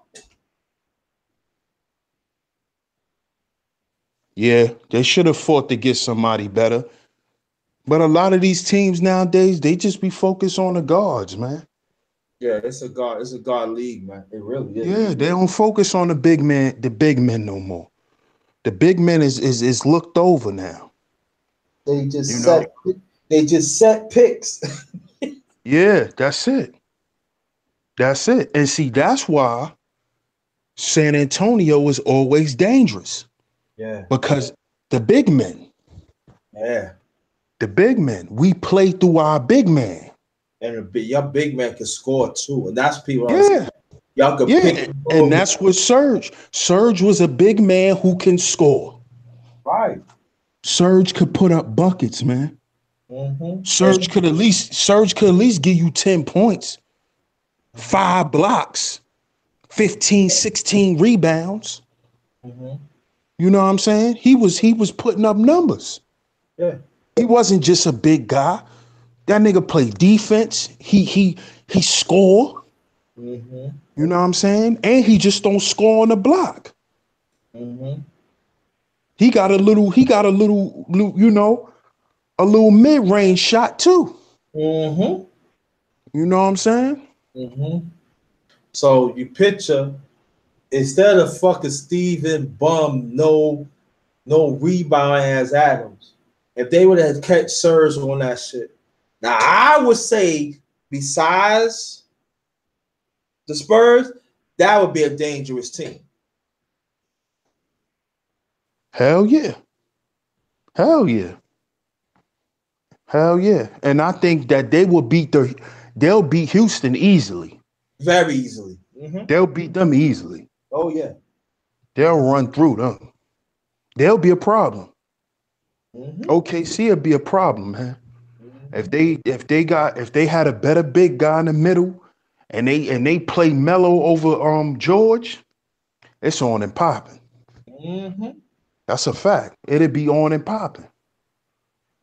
Yeah, they should have fought to get somebody better. But a lot of these teams nowadays, they just be focused on the guards, man. Yeah, it's a god league, man. It really is. Yeah, they don't focus on the big men no more. The big men is looked over now. They You just know? set they just set picks. Yeah, that's it. That's it. And see, that's why San Antonio is always dangerous. Yeah, Because the big men, yeah. we play through our big man. And your big man can score too, and that's people don't understand. Yeah. Y'all could pick Yeah. him And over. that's what Serge. Serge was a big man who can score. Right. Serge could put up buckets, man. Mm-hmm. Serge could at least give you 10 points, 5 blocks, 15, 16 rebounds. Mm-hmm. You know what I'm saying? He was putting up numbers. Yeah. He wasn't just a big guy. That nigga played defense. He score. Mm-hmm. You know what I'm saying? And he just don't score on the block. Mm-hmm. A little mid-range shot too. Mm-hmm. You know what I'm saying? Mm-hmm. So you picture instead of fucking Steven Bum, no rebound as Adams, if they would have catch Serge on that shit. Now I would say besides the Spurs, that would be a dangerous team. Hell yeah. Hell yeah. Hell yeah. And I think that they'll beat Houston easily. Very easily. Mm-hmm. They'll beat them easily. Oh yeah. They'll run through them. They'll be a problem. Mm-hmm. OKC will be a problem, man. If Mm-hmm. they had a better big guy in the middle and they play mellow over George, it's on and popping. Mm-hmm. That's a fact. It'd be on and popping.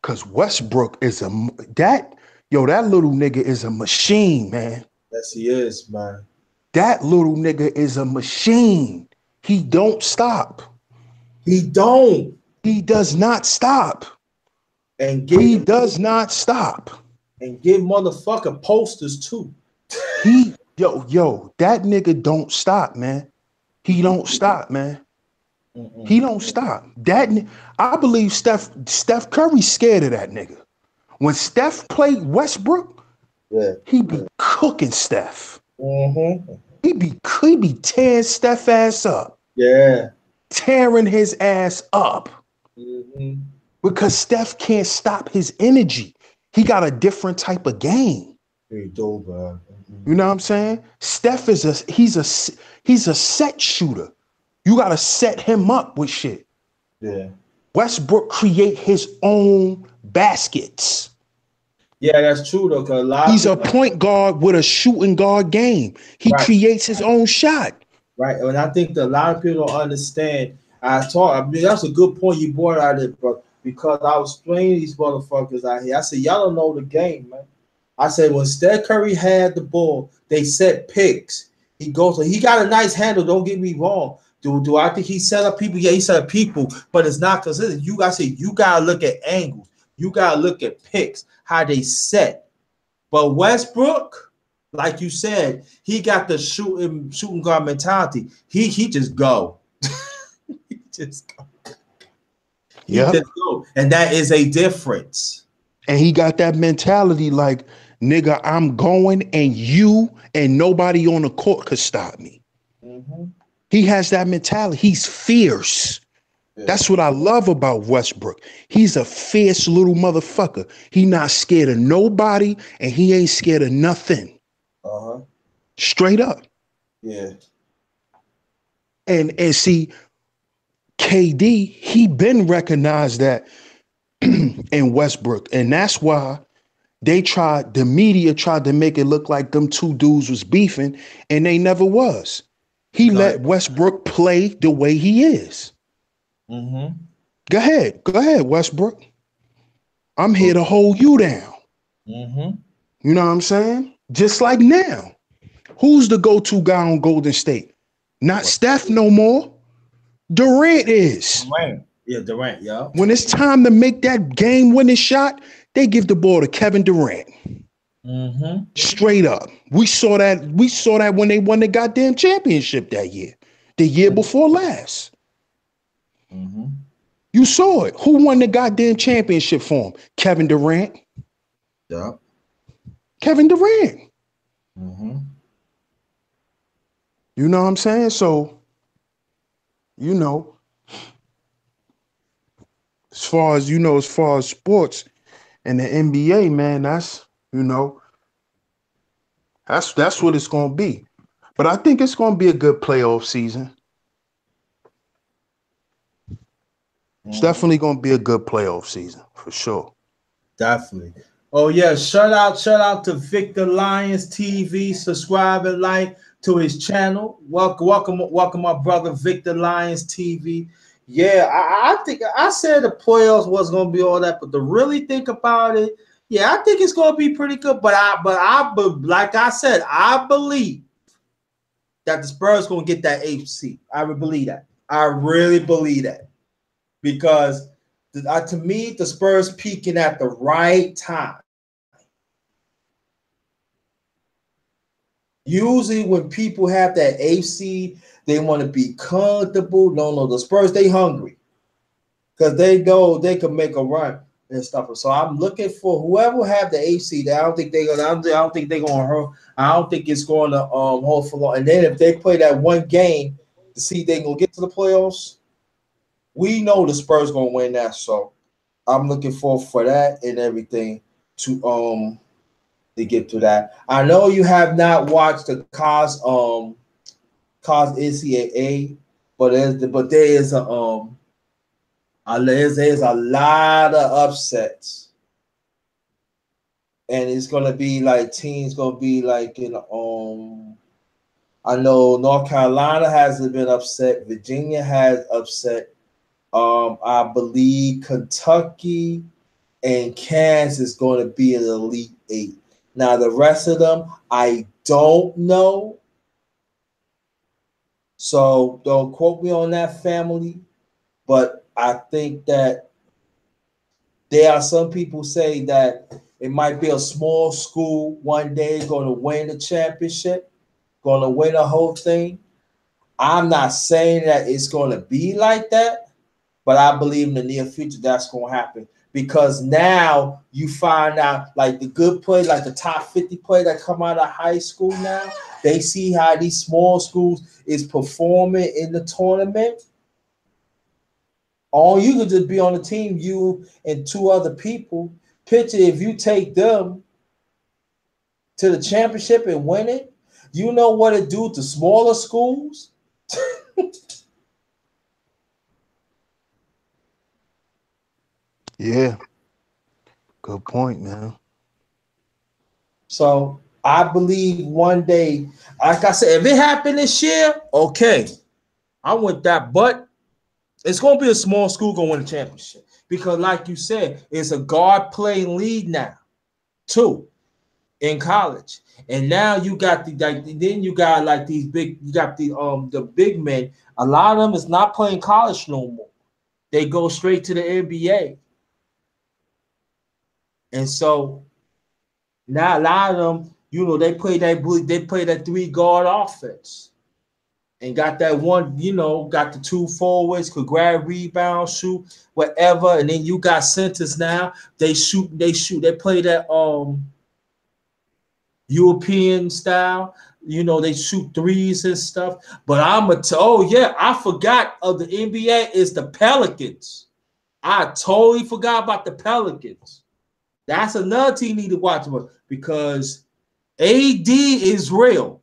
Cause Westbrook is that little nigga is a machine, man. Yes, he is, man. That little nigga is a machine. He don't stop. He don't He does not stop. and He get does not stop. and give motherfucking posters too. That nigga don't stop, man. He don't stop, man. Mm-mm. He don't stop. I believe Steph Curry scared of that nigga. When Steph played Westbrook, Yeah. he be cooking Steph. Mm-hmm. He be tearing Steph ass up, Yeah. tearing his ass up Mm-hmm. because Steph can't stop his energy. He got a different type of game. He do, man. Mm-hmm. You know what I'm saying? Steph he's a set shooter. You got to set him up with shit. Yeah. Westbrook create his own baskets. Yeah, that's true though, because a lot He's of a people, point guard with a shooting guard game. He right, creates his own shot. right. And I think that a lot of people don't understand. I mean, that's a good point you brought out there, bro. Because I was explaining these motherfuckers out here. I said, y'all don't know the game, man. I said when Steph Curry had the ball, they set picks. He got a nice handle. Don't get me wrong. Do I think he set up people? Yeah, he set up people, but it's not consistent. You gotta look at angles. You gotta look at picks, how they set. But Westbrook, like you said, he got the shooting guard mentality. He just go. he just go. He Yep. just go. And that is a difference. And he got that mentality like, nigga, I'm going and you and nobody on the court could stop me. Mm-hmm. He has that mentality. He's fierce. Yeah. That's what I love about Westbrook. He's a fierce little motherfucker. He not scared of nobody and he ain't scared of nothing. Uh-huh. Straight up. Yeah. And see, KD, he been recognized that in Westbrook. And that's why the media tried to make it look like them two dudes was beefing, and they never was. He Go ahead. let Westbrook play the way he is. Mm-hmm. Go ahead, Westbrook. I'm here So, to hold you down. mm-hmm. You know what I'm saying? Just like now. Who's the go-to guy on Golden State? Not What? Steph no more. Durant is. Durant. Yeah, Durant. Yeah. When it's time to make that game-winning shot, they give the ball to Kevin Durant. Mm-hmm. Straight up. We saw that. We saw that when they won the goddamn championship that year. The year before last. Mm-hmm. You saw it. Who won the goddamn championship for him? Kevin Durant. Yeah. Kevin Durant. Mm-hmm. You know what I'm saying? So, you know, as far as sports and the NBA, man, that's what it's gonna be. But I think it's gonna be a good playoff season. It's Mm-hmm. definitely gonna be a good playoff season for sure. Definitely. Oh yeah, shout out to Victor Lyons TV. Subscribe and like to his channel. Welcome my brother Victor Lyons TV. Yeah, I think I said the playoffs was gonna be all that, but to really think about it, yeah, I think it's gonna be pretty good. But like I said, I believe that the Spurs gonna get that eighth seed. I would believe that. I really believe that because to me, the Spurs peaking at the right time. Usually, when people have that AC, they want to be comfortable. No, the Spurs they hungry because they know they can make a run and stuff. So I'm looking for whoever have the AC. I don't think they're gonna. I don't think they're gonna hurt. I don't think it's going to hold for long. And then if they play that one game to see if they gonna get to the playoffs, we know the Spurs gonna win that. So I'm looking forward for that and everything to get to that. I know you have not watched the cause NCAA, but there is there's a lot of upsets, and it's gonna be like teams gonna be like I know North Carolina hasn't been upset, Virginia has upset. I believe Kentucky and Kansas is going to be an Elite Eight. Now the rest of them, I don't know. So don't quote me on that, family. But I think that there are some people say that it might be a small school one day going to win the championship, going to win the whole thing. I'm not saying that it's going to be like that, but I believe in the near future that's going to happen because now you find out like the good play, like the top 50 play that come out of high school now, they see how these small schools is performing in the tournament. All you could just be on the team, you and two other people. Picture if you take them to the championship and win it, you know what it do to smaller schools? Yeah, good point, man. So I believe one day, like I said, if it happened this year, okay, I want that. But it's going to be a small school going to win the championship because, like you said, it's a guard playing lead now, too, in college. And now you got then you got like these big, you got the big men. A lot of them is not playing college no more. They go straight to the NBA, and so now a lot of them, they play that three guard offense and got that one, got the two forwards, could grab rebound, shoot, whatever. And then you got centers now. They play that European style. They shoot threes and stuff. But oh yeah, I forgot of the NBA is the Pelicans. I totally forgot about the Pelicans. That's another team you need to watch because AD is real.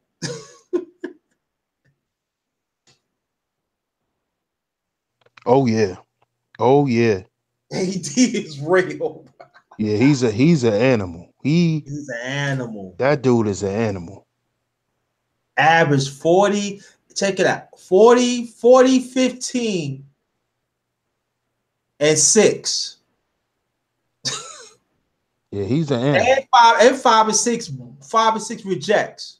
Oh yeah. Oh yeah. AD is real. Yeah, he's an animal. He's an animal. That dude is an animal. Average 40. check it out. 40, 40, 15, and 6. Yeah, he's an animal. And 5 and 6 rejects.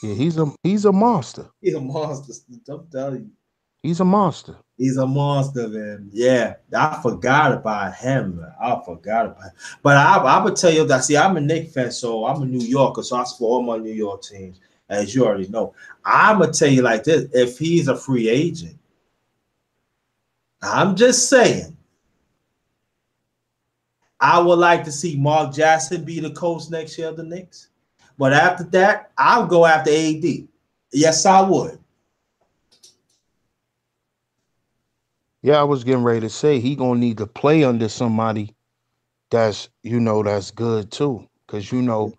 Yeah, he's a monster. He's a monster. I'm telling you. He's a monster. He's a monster, man. Yeah, I forgot about him. Man. I forgot about him. But I would tell you that. See, I'm a Knicks fan, so I'm a New Yorker, so I support all my New York teams, as you already know. I'm gonna tell you like this: if he's a free agent, I'm just saying, I would like to see Mark Jackson be the coach next year of the Knicks. But after that, I'll go after AD. Yes, I would. Yeah, I was getting ready to say he gonna need to play under somebody that's good too. Cause a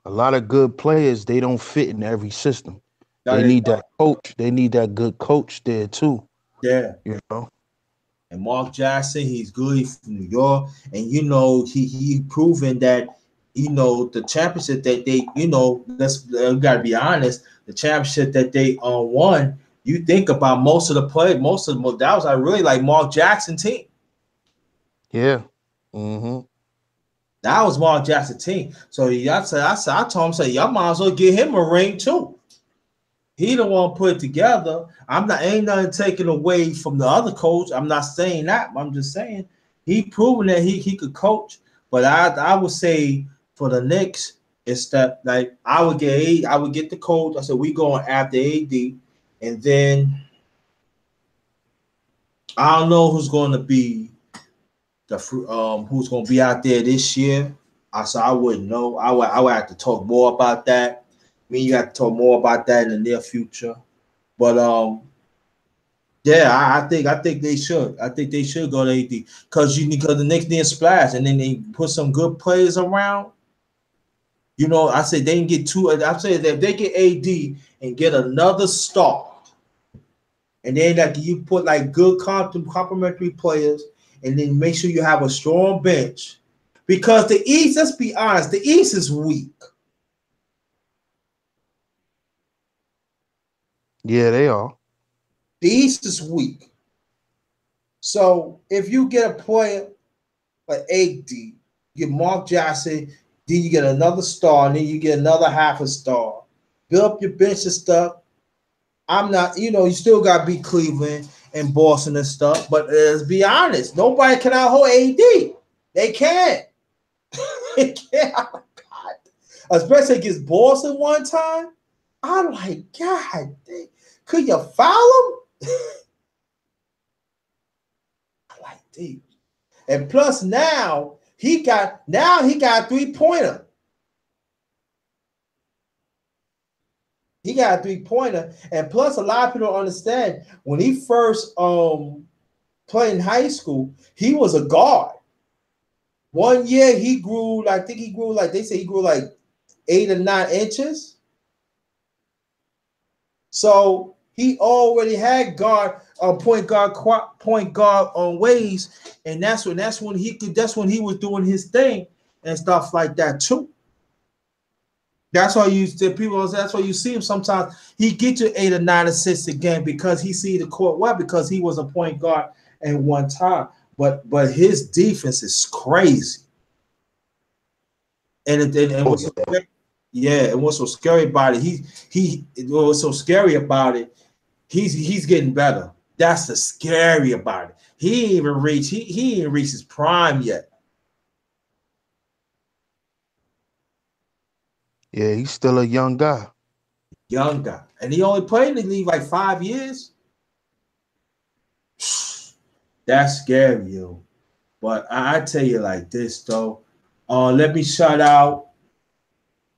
lot of good players they don't fit in every system. No, They they need don't. that coach. They need that good coach there too. Yeah. You know. And Mark Jackson, he's good. He's from New York, and he proven that the championship that they let's we gotta be honest, the championship that they won. You think about most of the play, most of them that was I really like Mark Jackson team. Yeah. Mm-hmm. That was Mark Jackson team. So I told him, say y'all might as well get him a ring too. He the one put it together. I'm not ain't nothing taken away from the other coach. I'm not saying that. I'm just saying he proven that he could coach. But I would say for the Knicks, it's that like I would get the coach. I said we going after AD, and then I don't know who's going to be who's going to be out there this year. I wouldn't know. I would have to talk more about that. Me, you have to talk more about that in the near future. But yeah, I think they should. I think they should go to AD because the Knicks need splash and then they put some good players around. I said they can get two. I said that if they get AD and get another star, and then like you put like good complementary players, and then make sure you have a strong bench because the East. Let's be honest, the East is weak. Yeah, they are. The East is weak. So if you get a player like AD, you get Mark Jackson, then you get another star, and then you get another half a star. Build up your bench and stuff. I'm not, you still got to beat Cleveland and Boston and stuff. But let's be honest, nobody can outhold AD. They can't. They can't. Oh my God. Especially against Boston one time. I'm like, God, could you foul him? I like, dude. And plus now he got a 3-pointer. He got a 3-pointer. And plus a lot of people don't understand when he first played in high school, he was a guard. One year he grew, I think he grew like they say he grew like 8 or 9 inches. So he already had point guard on ways, and that's when he was doing his thing and stuff like that too. That's why that's why you see him sometimes he get you 8 or 9 assists a game because he see the court well because he was a point guard at one time. But his defense is crazy. And Oh what's yeah. so yeah, and what's so scary about it, what's so scary about it, he's getting better. That's the scary about it. He ain't reached his prime yet. Yeah, he's still a young guy. Young guy. And he only played in the league like 5 years. That's scary, yo. But I tell you like this though. Let me shout out.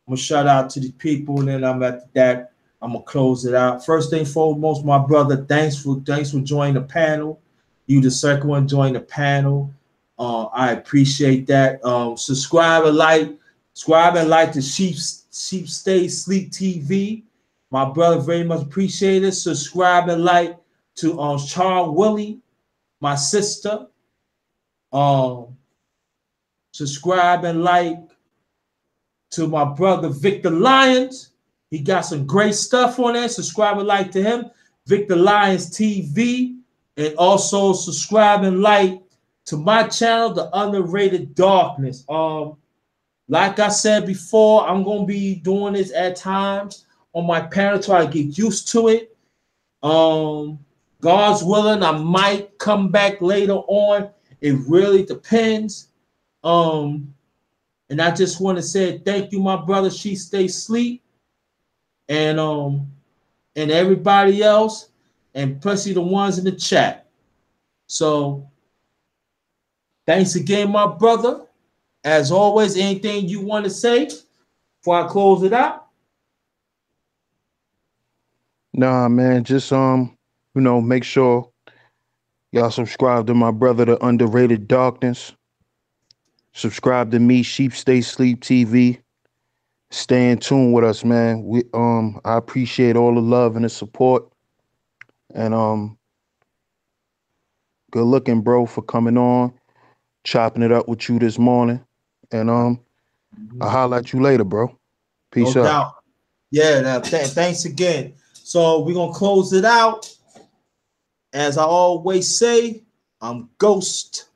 I'm gonna shout out to the people, and then at that. I'm gonna close it out. First thing foremost, my brother, thanks for joining the panel. You the second one join the panel. I appreciate that. Subscribe and like to Sheep Stay Sleep TV. My brother very much appreciate it. Subscribe and like to Charles Willie, my sister. Um, Subscribe and like to my brother Victor Lyons. He got some great stuff on there. Subscribe and like to him, Victor Lyons TV, and also subscribe and like to my channel, The Underrated Darkness. Like I said before, I'm gonna be doing this at times on my panel till I get used to it. God's willing, I might come back later on. It really depends. And I just want to say thank you, my brother. She stay sleep, and and everybody else, and especially the ones in the chat. So thanks again, my brother. As always, anything you want to say before I close it out? Nah, man, just make sure y'all subscribe to my brother, the Underrated Darkness. Subscribe to me, Sheep Stay Sleep TV. Stay in tune with us, man. I appreciate all the love and the support. And good looking, bro, for coming on, chopping it up with you this morning. And I'll holler at you later, bro. Peace No out. doubt. Yeah, thanks again. So we're gonna close it out. As I always say, I'm Ghost.